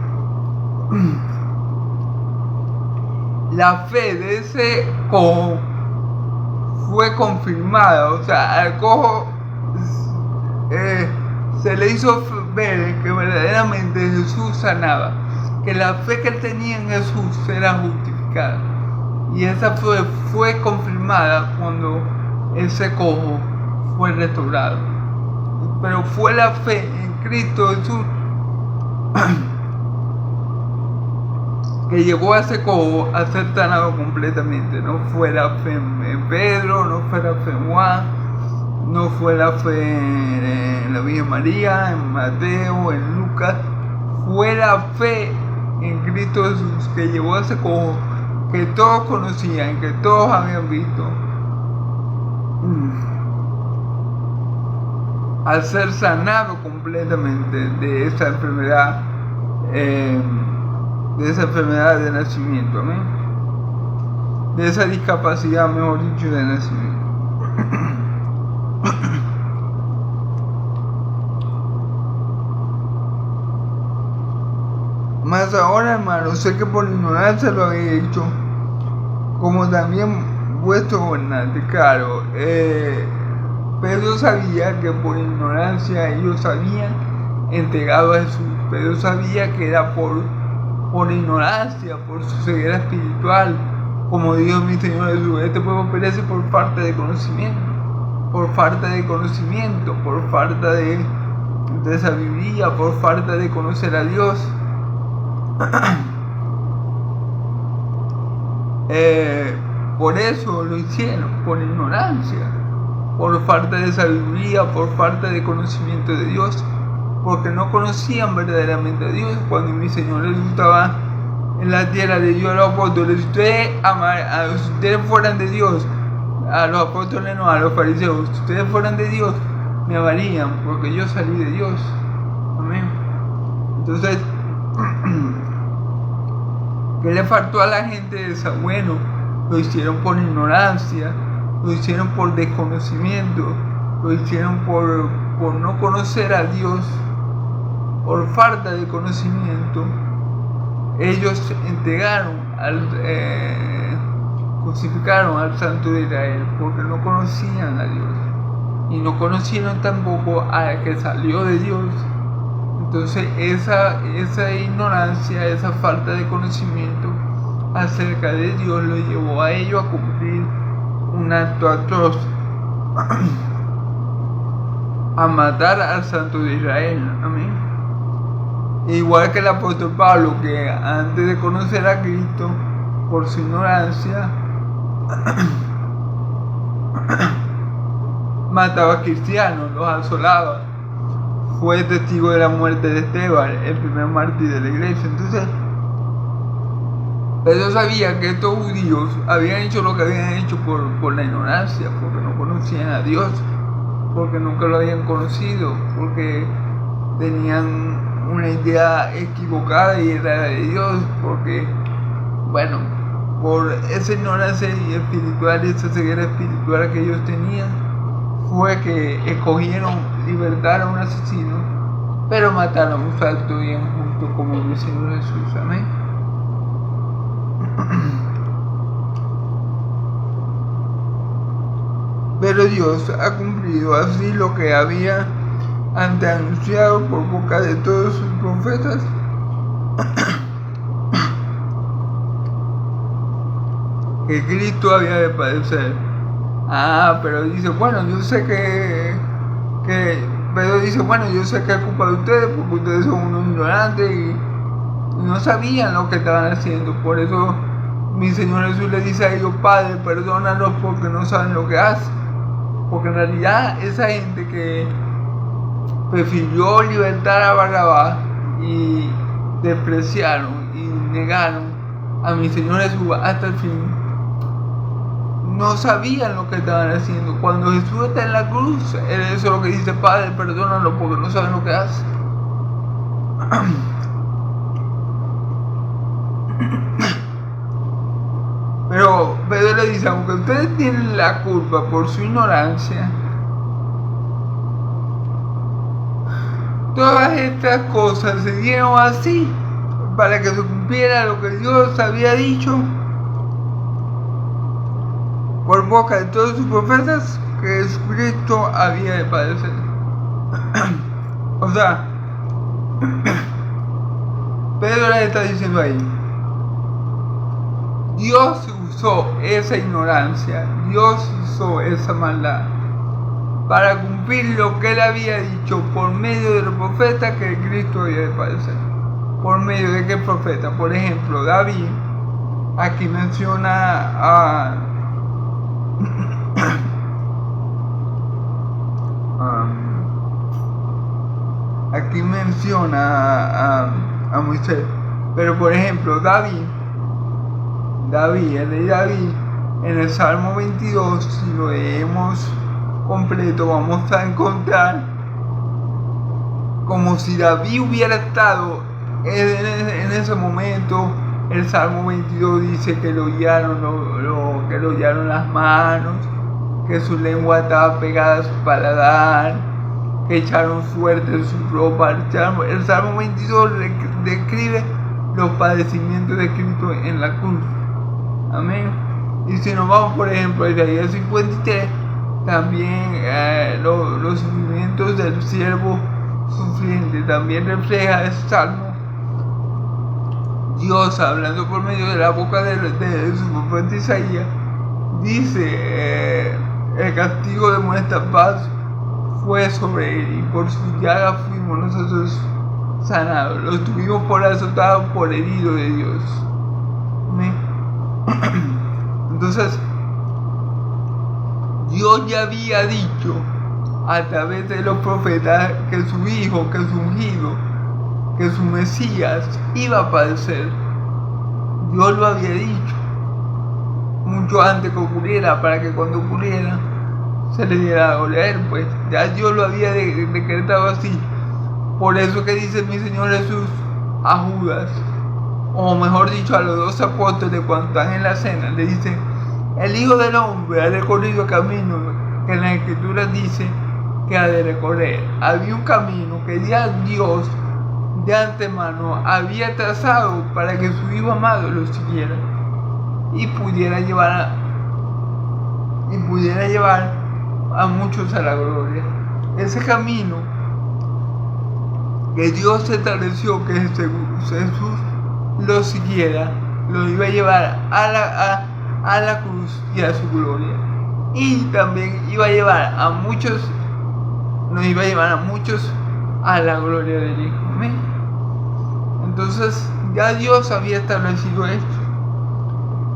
La fe de ese cojo fue confirmada. O sea, al cojo se le hizo ver que verdaderamente Jesús sanaba, que la fe que él tenía en Jesús era justificada. Y esa fe fue confirmada cuando ese cojo fue restaurado. Pero fue la fe en Cristo Jesús que llevó a ese cojo a ser sanado completamente. No fue la fe en Pedro, no fue la fe en Juan, no fue la fe en la Virgen María, en Mateo, en Lucas. Fue la fe en Cristo Jesús que llevó a ese cojo que todos conocían, que todos habían visto, al ser sanado completamente de esa enfermedad, de nacimiento, ¿amén? De esa discapacidad, mejor dicho, de nacimiento. Más ahora, hermano, sé que por ignorancia lo había hecho, como también vuestro gobernante. Claro, Pedro sabía que por ignorancia ellos habían entregado a Jesús. Pedro sabía que era por ignorancia, por su ceguera espiritual, como dijo mi Señor Jesús. Este pueblo perece por falta de conocimiento, por falta de sabiduría, por falta de conocer a Dios. Por eso lo hicieron, por ignorancia, por falta de sabiduría, por falta de conocimiento de Dios, porque no conocían verdaderamente a Dios. Cuando mi Señor Jesús estaba en la tierra, le dio a los apóstoles: si ustedes fueran de Dios, a los apóstoles no, a los fariseos, si ustedes fueran de Dios, me amarían, porque yo salí de Dios. Amén. Entonces, ¿qué le faltó a la gente de esa? Bueno, lo hicieron por ignorancia, lo hicieron por desconocimiento, lo hicieron por no conocer a Dios, por falta de conocimiento. Ellos crucificaron al Santo de Israel porque no conocían a Dios y no conocieron tampoco a que salió de Dios. Entonces esa ignorancia, esa falta de conocimiento acerca de Dios lo llevó a ellos a cumplir un acto atroz, a matar al Santo de Israel. Amén. Igual que el apóstol Pablo, que antes de conocer a Cristo, por su ignorancia, mataba a cristianos, los asolaba. Fue testigo de la muerte de Esteban, el primer mártir de la iglesia. Entonces, Pedro sabía que estos judíos habían hecho lo que habían hecho por la ignorancia, porque no conocían a Dios, porque nunca lo habían conocido, porque tenían una idea equivocada y era de Dios, porque, bueno, por esa ignorancia espiritual, esa ceguera espiritual que ellos tenían, fue que escogieron libertar a un asesino, pero matar a un santo y injusto como el Señor Jesús. Amén. Pero Dios ha cumplido así lo que había antes anunciado por boca de todos sus profetas, que Cristo había de padecer. Pero dice, bueno, yo sé que Pedro dice, bueno, yo sé que es culpa de ustedes, porque ustedes son unos ignorantes y no sabían lo que estaban haciendo. Por eso mi Señor Jesús le dice a ellos: Padre, perdónalos porque no saben lo que hacen. Porque en realidad esa gente que prefirió libertar a Barrabás y despreciaron y negaron a mi Señor Jesús hasta el fin, no sabían lo que estaban haciendo. Cuando Jesús está en la cruz, Él eso es lo que dice: Padre, perdónalo porque no saben lo que hacen. Pero Pedro le dice, aunque ustedes tienen la culpa por su ignorancia, todas estas cosas se dieron así para que se cumpliera lo que Dios había dicho por boca de todos sus profetas, que Jesucristo había de padecer. O sea, Pedro le está diciendo ahí, Dios usó esa ignorancia, Dios usó esa maldad para cumplir lo que él había dicho por medio de los profetas, que Cristo había de padecer. ¿Por medio de qué profeta? Por ejemplo, David, aquí menciona a Moisés. Pero por ejemplo, David, el rey David, en el Salmo 22, si lo leemos completo, vamos a encontrar como si David hubiera estado en ese momento. El Salmo 22 dice que lo hollaron las manos, que su lengua estaba pegada a su paladar, que echaron suerte en su ropa. El Salmo 22 describe los padecimientos de Cristo en la cruz. Amén. Y si nos vamos, por ejemplo, a Isaías 53, también los sufrimientos del siervo sufriente también refleja ese salmo. Dios, hablando por medio de la boca de su profeta Isaías, dice, el castigo de nuestra paz fue sobre él, y por su llaga fuimos nosotros sanados. Lo tuvimos por azotado, por herido de Dios. ¿Sí? Entonces, Dios ya había dicho a través de los profetas que su hijo, que su ungido, que su Mesías iba a padecer. Dios lo había dicho mucho antes que ocurriera, para que cuando ocurriera se le diera la gloria a él. Pues ya Dios lo había decretado así. Por eso que dice mi Señor Jesús a Judas, o mejor dicho a los 2 apóstoles, cuando están en la cena, le dice, el Hijo del Hombre ha recorrido el camino que en las Escrituras dice que ha de recorrer. Había un camino que ya Dios de antemano había trazado para que su Hijo amado lo siguiera y pudiera llevar a muchos a la gloria. Ese camino que Dios estableció que Jesús lo siguiera, lo iba a llevar a la cruz y a su gloria. Y también iba a llevar a muchos, nos iba a llevar a muchos a la gloria del Hijo. ¿Amén? Entonces ya Dios había establecido esto.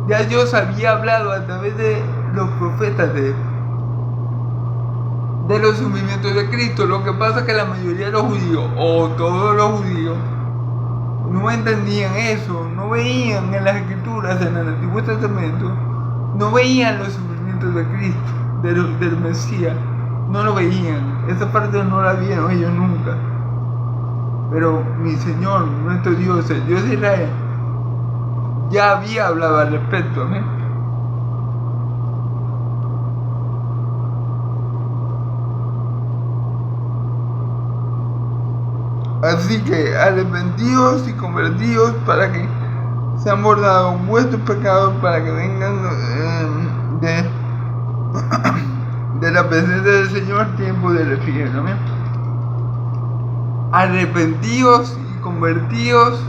Ya Dios había hablado a través de los profetas de los sufrimientos de Cristo. Lo que pasa es que la mayoría de los judíos, o todos los judíos, no entendían eso, no veían en las Escrituras, en el Antiguo Testamento, no veían los sufrimientos de Cristo, del Mesías, no lo veían. Esa parte no la vieron ellos nunca. Pero mi Señor, nuestro Dios, el Dios de Israel, ya había hablado al respecto. Amén. Así que arrepentidos y convertidos para que sean borrados vuestros pecados, para que vengan de la presencia del Señor tiempo de refrigerio. Amén. Arrepentidos y convertidos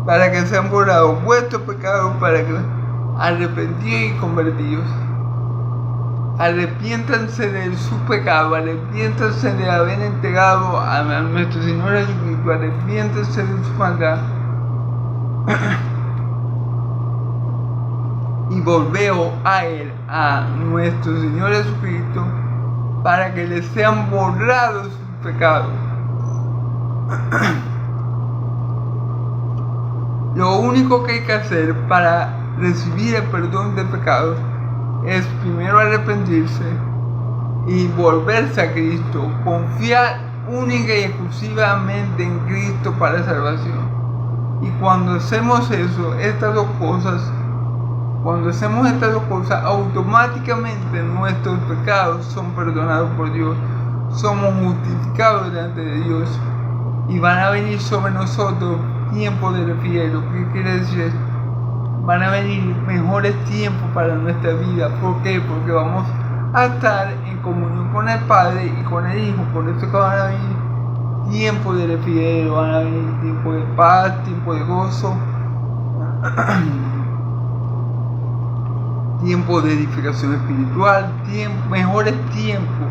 para que sean borrados vuestros pecados, para que arrepentidos y convertidos. Arrepiéntanse de su pecado, arrepiéntanse de haber entregado a nuestro Señor Jesucristo, arrepiéntanse de su maldad y volveo a Él, a nuestro Señor Jesucristo, para que les sean borrados sus pecados. Lo único que hay que hacer para recibir el perdón de pecados es primero arrepentirse y volverse a Cristo, confiar única y exclusivamente en Cristo para salvación. Y cuando hacemos eso, cuando hacemos estas dos cosas, automáticamente nuestros pecados son perdonados por Dios. Somos justificados delante de Dios. Y van a venir sobre nosotros tiempos de refrigerio. ¿Qué quiere decir eso? Van a venir mejores tiempos para nuestra vida. ¿Por qué? Porque vamos a estar en comunión con el Padre y con el Hijo. Por eso que van a venir tiempos de refrigerio, van a venir tiempos de paz, tiempos de gozo, tiempos de edificación espiritual, mejores tiempos.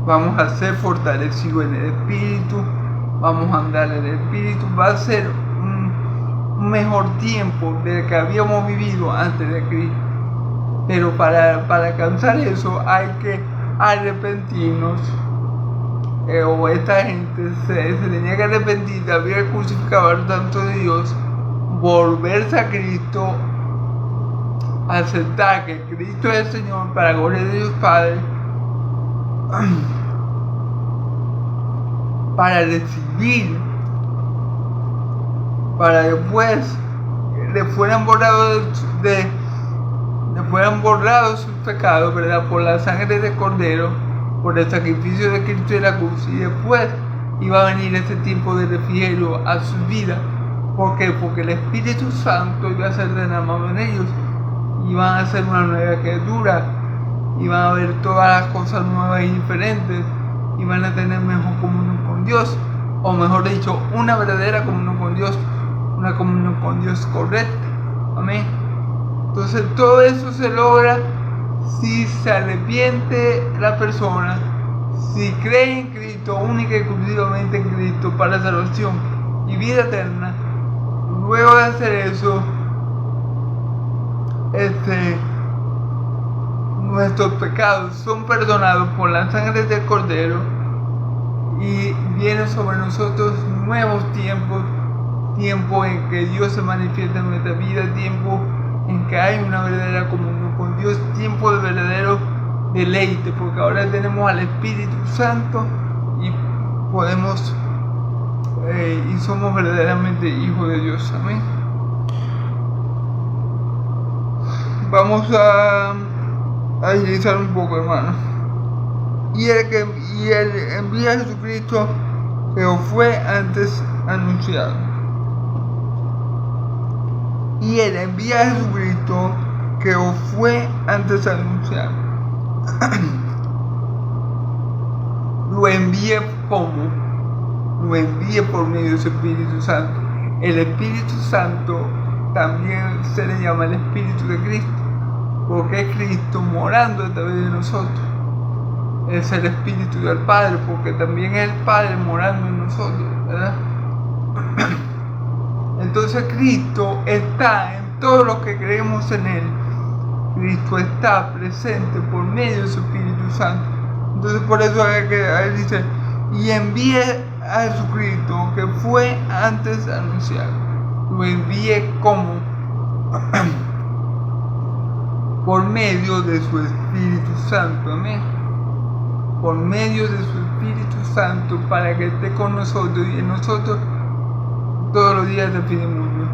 Vamos a ser fortalecidos en el Espíritu, vamos a andar en el Espíritu, va a ser un mejor tiempo del que habíamos vivido antes de Cristo. Pero para alcanzar eso hay que arrepentirnos. O esta gente se tenía que arrepentir de haber crucificado al Santo de Dios, volverse a Cristo, aceptar que Cristo es el Señor para gloria de Dios Padre, para recibir, para después le fueran borrados sus pecados, ¿verdad? Por la sangre del Cordero, por el sacrificio de Cristo en la cruz, y después iba a venir ese tiempo de refrigerio a su vida. ¿Por qué? Porque el Espíritu Santo iba a ser derramado en ellos, iban a ser una nueva criatura, iban a ver todas las cosas nuevas y diferentes, iban a tener mejor comunión con Dios, o mejor dicho, una verdadera comunión con Dios, una comunión con Dios correcta. Amén. Entonces todo eso se logra si se arrepiente la persona, si cree en Cristo, única y exclusivamente en Cristo para salvación y vida eterna. Luego de hacer eso, nuestros pecados son perdonados por la sangre del Cordero y vienen sobre nosotros nuevos tiempos, tiempo en que Dios se manifiesta en nuestra vida, tiempo en que hay una verdadera comunión con Dios, tiempo de verdadero deleite, porque ahora tenemos al Espíritu Santo y podemos y somos verdaderamente hijos de Dios. Amén. Vamos a agilizar un poco, hermano. Y él envía a Jesucristo que fue antes anunciado. Y él envía a Jesucristo que os fue antes anunciado. Lo envíe como, lo envíe por medio de su Espíritu Santo. El Espíritu Santo también se le llama el Espíritu de Cristo, porque es Cristo morando a través de nosotros. Es el Espíritu del Padre, porque también es el Padre morando en nosotros, ¿verdad? Entonces Cristo está en todos los que creemos en Él. Cristo está presente por medio de su Espíritu Santo. Entonces por eso Él dice, y envíe a Jesucristo que fue antes anunciado. Lo envíe como por medio de su Espíritu Santo. Amén. Por medio de su Espíritu Santo, para que esté con nosotros y en nosotros todos los días del fin del mundo.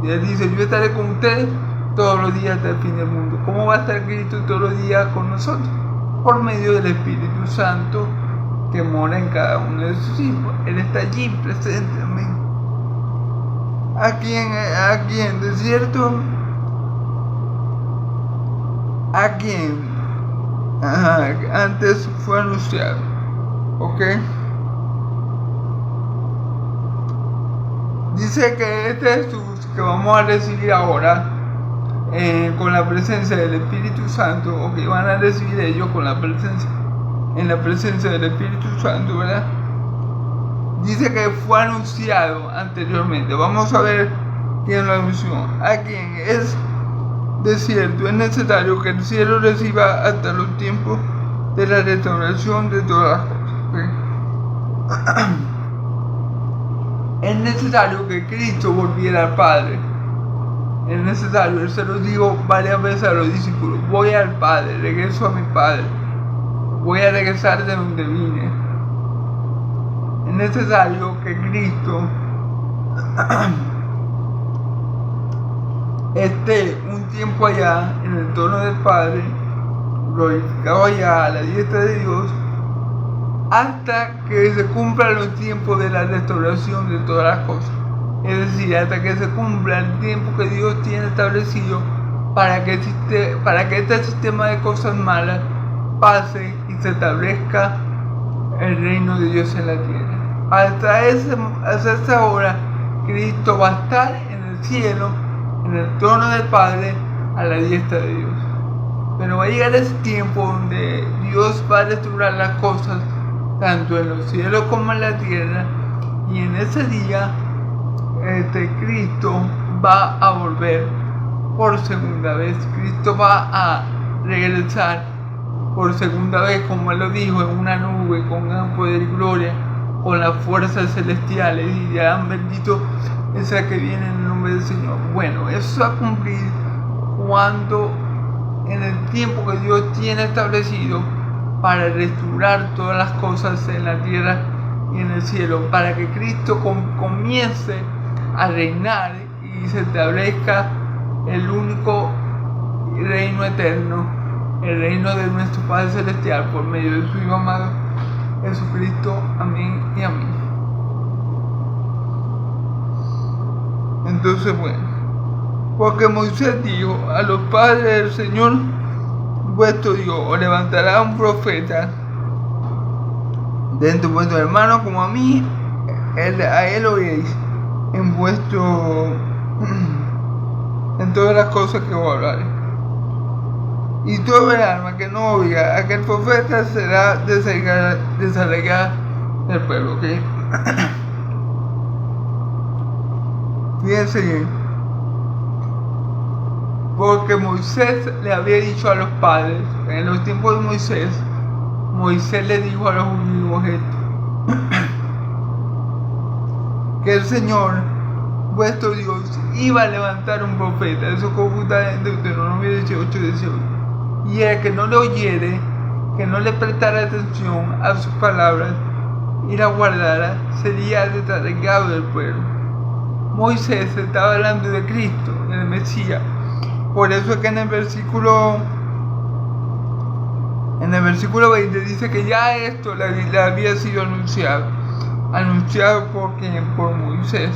Y Él dice, yo estaré con ustedes todos los días del fin del mundo. ¿Cómo va a estar Cristo todos los días con nosotros? Por medio del Espíritu Santo que mora en cada uno de sus hijos. Él está allí presente. Amén. Aquí en desierto, antes fue anunciado. ¿Ok? Dice que este Jesús que vamos a recibir ahora con la presencia del Espíritu Santo, o que van a recibir ellos con la presencia, en la presencia del Espíritu Santo, ¿verdad? Dice que fue anunciado anteriormente. Vamos a ver quién lo anunció. A quién es de cierto, es necesario que el cielo reciba hasta los tiempos de la restauración de todas las cosas. ¿Okay? Es necesario que Cristo volviera al Padre. Es necesario, Él se lo dijo varias veces a los discípulos, voy al Padre, regreso a mi Padre. voy a regresar de donde vine. Es necesario que Cristo esté un tiempo allá en el trono del Padre, glorificado allá a la diestra de Dios, hasta que se cumplan los tiempos de la restauración de todas las cosas. Es decir, hasta que se cumpla el tiempo que Dios tiene establecido para que este sistema de cosas malas pase y se establezca el reino de Dios en la tierra. Hasta esa hora, Cristo va a estar en el cielo, en el trono del Padre, a la diestra de Dios. Pero va a llegar ese tiempo donde Dios va a restaurar las cosas, tanto en los cielos como en la tierra, y en ese día Cristo va a volver por segunda vez. Cristo va a regresar por segunda vez, como Él lo dijo, en una nube con gran poder y gloria, con las fuerzas celestiales, y dirán: bendito es el que viene en el nombre del Señor. Bueno, eso va a cumplir cuando, en el tiempo que Dios tiene establecido para restaurar todas las cosas en la tierra y en el cielo, para que Cristo comience a reinar y se establezca el único reino eterno, el reino de nuestro Padre Celestial, por medio de su Hijo amado Jesucristo. Amén y amén. Entonces, bueno, porque Moisés dijo: a los padres del Señor vuestro Dios os levantará un profeta de entre vuestros hermanos como a mí, a él oiréis en todas las cosas que os hablaré. Y todo el alma que no oiga a aquel profeta será desarraigada del pueblo. ¿Ok? Fíjense bien. Porque Moisés le había dicho a los padres, en los tiempos de Moisés le dijo a los judíos esto: que el Señor vuestro Dios iba a levantar un profeta. Eso consta en Deuteronomio 18:18. Y el que no le oyere, que no le prestara atención a sus palabras y la guardara, sería desarraigado del pueblo. Moisés estaba hablando de Cristo, del Mesías. Por eso es que en el versículo 20 dice que ya esto le había sido anunciado por Moisés.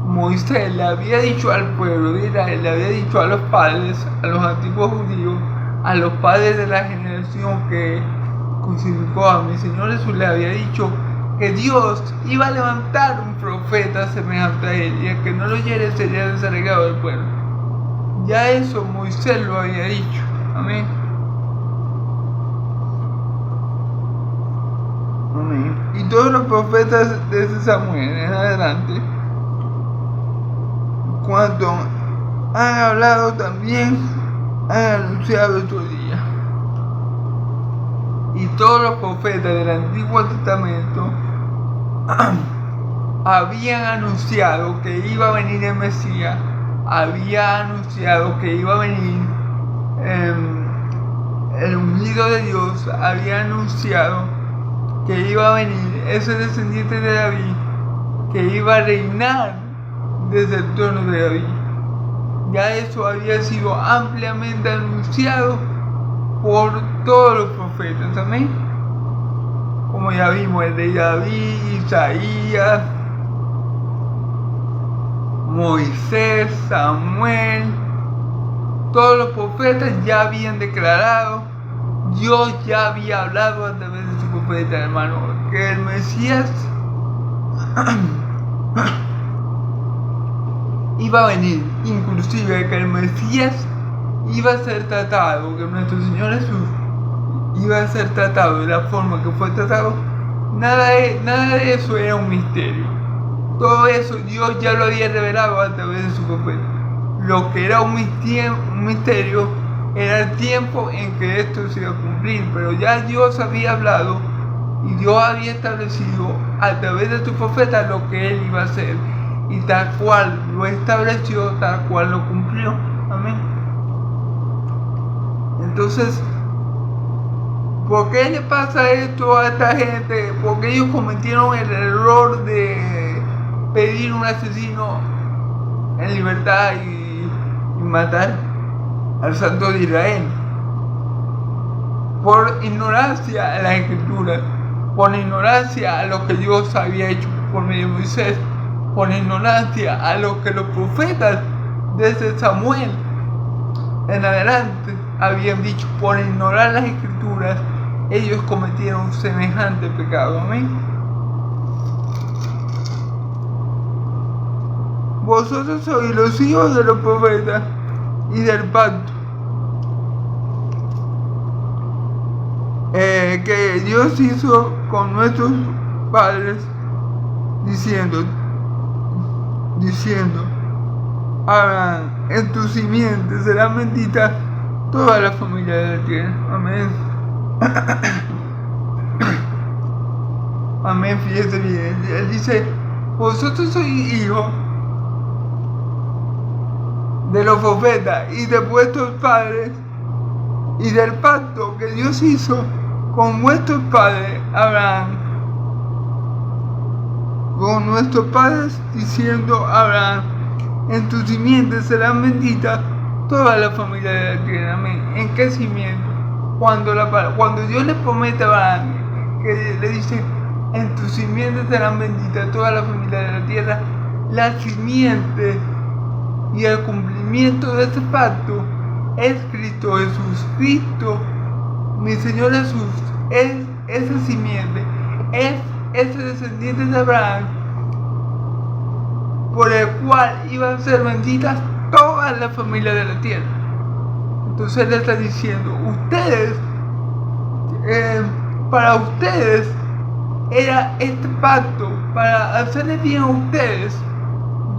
Moisés le había dicho al pueblo de Israel, le había dicho a los padres, a los antiguos judíos, a los padres de la generación que crucificó a mi Señor Jesús, le había dicho que Dios iba a levantar un profeta semejante a él, y el que no lo oyere sería desarraigado del pueblo. Ya eso Moisés lo había dicho. Amén. Amén. Y todos los profetas desde Samuel en adelante, cuando han hablado, también han anunciado estos días. Y todos los profetas del Antiguo Testamento habían anunciado que iba a venir el Mesías, había anunciado que iba a venir el ungido de Dios, había anunciado que iba a venir ese descendiente de David, que iba a reinar desde el trono de David. Ya eso había sido ampliamente anunciado por todos los profetas. Amén. Como ya vimos, el rey David, Isaías, Moisés, Samuel, todos los profetas ya habían declarado, Dios ya había hablado a través de su profeta, hermano, que el Mesías iba a venir, inclusive que el Mesías iba a ser tratado, que nuestro Señor Jesús iba a ser tratado de la forma que fue tratado. Nada de eso era un misterio. Todo eso Dios ya lo había revelado a través de su profeta. Lo que era un misterio era el tiempo en que esto se iba a cumplir, pero ya Dios había hablado y Dios había establecido a través de su profeta lo que Él iba a hacer, y tal cual lo estableció, tal cual lo cumplió. Amén. Entonces, ¿Por qué le pasa esto a esta gente? Porque ellos cometieron el error de pedir un asesino en libertad y matar al Santo de Israel. Por ignorancia a la Escritura, por ignorancia a lo que Dios había hecho por medio de Moisés, por ignorancia a lo que los profetas desde Samuel en adelante habían dicho, por ignorar las Escrituras, ellos cometieron semejante pecado. Amén. Vosotros sois los hijos de los profetas y del pacto que Dios hizo con nuestros padres, diciendo, Abraham, en tu simiente será bendita toda la familia de la tierra. Amén. Amén, fíjate bien. Él dice, vosotros sois hijos de los profetas y de vuestros padres y del pacto que Dios hizo con vuestros padres, Abraham. Con nuestros padres, diciendo Abraham, en tu simiente serán benditas toda la familia de la tierra. Amén. ¿En qué simiente? Cuando Dios le promete a Abraham, que le dice, en tu simiente serán benditas toda la familia de la tierra, la simiente y el cumplimiento de este pacto es Cristo Jesús. Cristo, mi Señor Jesús, es esa simiente, es ese descendiente de Abraham, por el cual iban a ser benditas todas las familias de la tierra. Entonces él está diciendo, ustedes, para ustedes era este pacto, para hacerles bien a ustedes,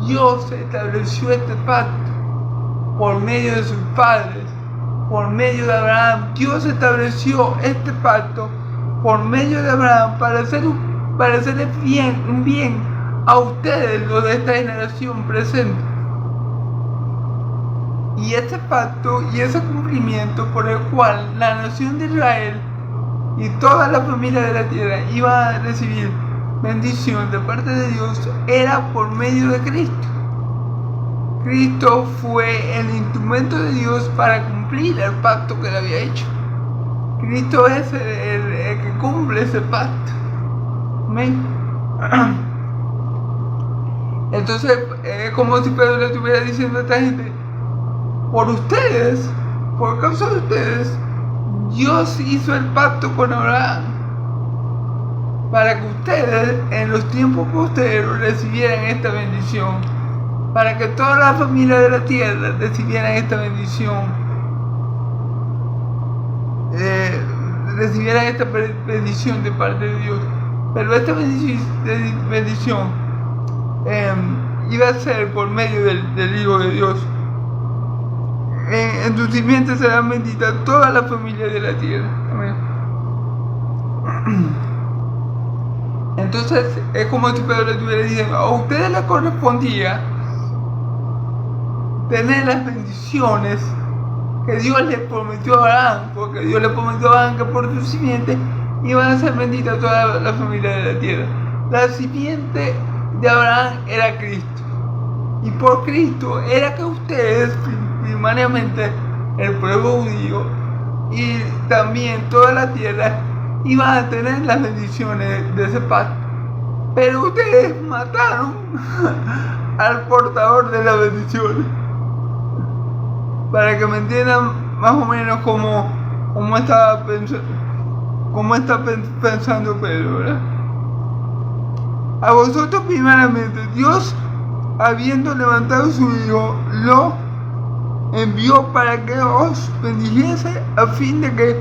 Dios estableció este pacto por medio de sus padres, por medio de Abraham. Dios estableció este pacto por medio de Abraham para hacerles un bien a ustedes, los de esta generación presente. Y este pacto y ese cumplimiento por el cual la nación de Israel y toda la familia de la tierra iba a recibir bendición de parte de Dios era por medio de Cristo. Cristo fue el instrumento de Dios para cumplir el pacto que él había hecho. Cristo es el que cumple ese pacto. Amén. Entonces es como si Pedro le estuviera diciendo a esta gente, por ustedes, por causa de ustedes, Dios hizo el pacto con Abraham para que ustedes en los tiempos posteriores recibieran esta bendición, para que toda la familia de la tierra recibieran esta bendición, recibieran esta bendición de parte de Dios. Pero esta bendición iba a ser por medio del Hijo de Dios. En tu simiente serán benditas toda la familia de la tierra. Amén. Entonces es como si Pedro le estuviera diciendo, a ustedes les correspondía tener las bendiciones que Dios les prometió a Abraham, porque Dios le prometió a Abraham que por su simiente iban a ser benditas toda la familia de la tierra. La simiente de Abraham era Cristo, y por Cristo era que ustedes, primariamente el pueblo judío y también toda la tierra, iban a tener las bendiciones de ese pacto. Pero ustedes mataron al portador de las bendiciones. Para que me entiendan más o menos cómo está pensando Pedro, ¿verdad? A vosotros primeramente Dios, habiendo levantado a su Hijo, lo envió para que os bendijese, a fin de que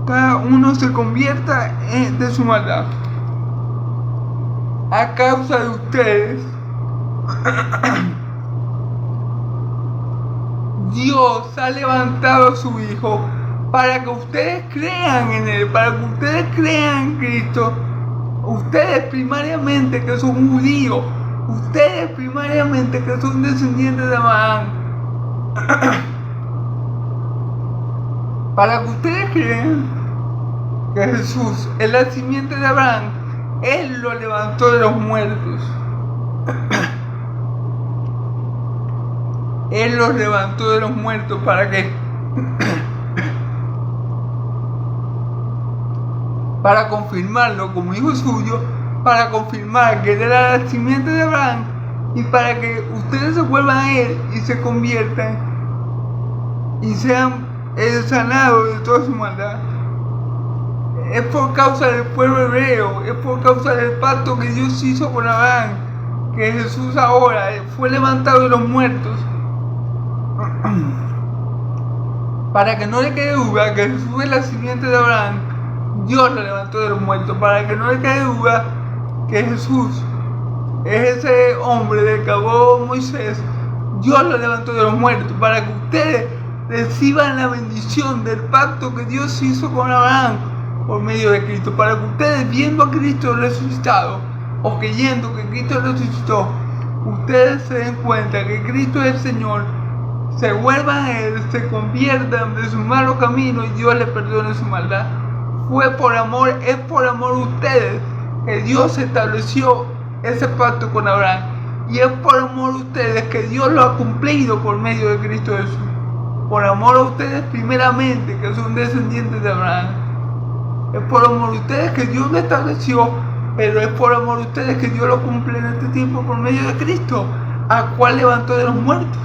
cada uno se convierta de su maldad. A causa de ustedes, Dios ha levantado a su Hijo para que ustedes crean en Él, para que ustedes crean en Cristo. Ustedes primariamente que son judíos, ustedes primariamente que son descendientes de Abraham, para que ustedes crean que Jesús es la simiente de Abraham, Él lo levantó de los muertos. Él los levantó de los muertos para que para confirmarlo como hijo suyo, para confirmar que él era la simiente de Abraham y para que ustedes se vuelvan a él y se conviertan y sean sanados de toda su maldad. Es por causa del pueblo hebreo, es por causa del pacto que Dios hizo con Abraham, que Jesús ahora fue levantado de los muertos. Para que no le quede duda que Jesús es la simiente de Abraham, Dios lo levantó de los muertos. Para que no le quede duda que Jesús es ese hombre del que habló Moisés, Dios lo levantó de los muertos. Para que ustedes reciban la bendición del pacto que Dios hizo con Abraham por medio de Cristo. Para que ustedes, viendo a Cristo resucitado, o creyendo que Cristo resucitó, ustedes se den cuenta que Cristo es el Señor, se vuelvan a Él, se conviertan de su malo camino y Dios les perdone su maldad. Fue por amor, es por amor a ustedes que Dios estableció ese pacto con Abraham. Y es por amor a ustedes que Dios lo ha cumplido por medio de Cristo Jesús. Por amor a ustedes primeramente, que son descendientes de Abraham. Es por amor a ustedes que Dios lo estableció, pero es por amor a ustedes que Dios lo cumple en este tiempo por medio de Cristo, al cual levantó de los muertos,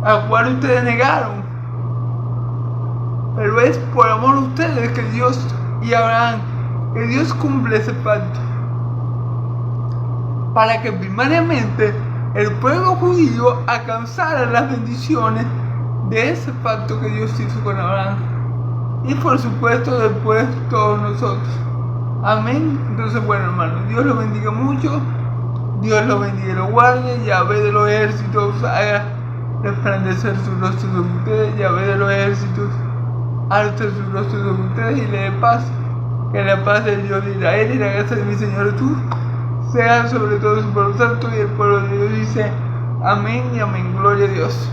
al cual ustedes negaron. Pero es por amor a ustedes que Dios y Abraham, que Dios cumple ese pacto, para que primariamente el pueblo judío alcanzara las bendiciones de ese pacto que Dios hizo con Abraham. Y por supuesto después todos nosotros. Amén. Entonces, bueno, hermanos, Dios los bendiga mucho. Dios los bendiga y los guarde. Yahvé de los ejércitos haga resplandecer su rostro sobre ustedes. Yahvé de los ejércitos alce su rostro sobre ustedes y le dé paz. Que la paz del Dios de Israel y la gracia de mi Señor Jesús sea sobre todo su pueblo santo. Y el pueblo de Dios dice amén y amén. Gloria a Dios.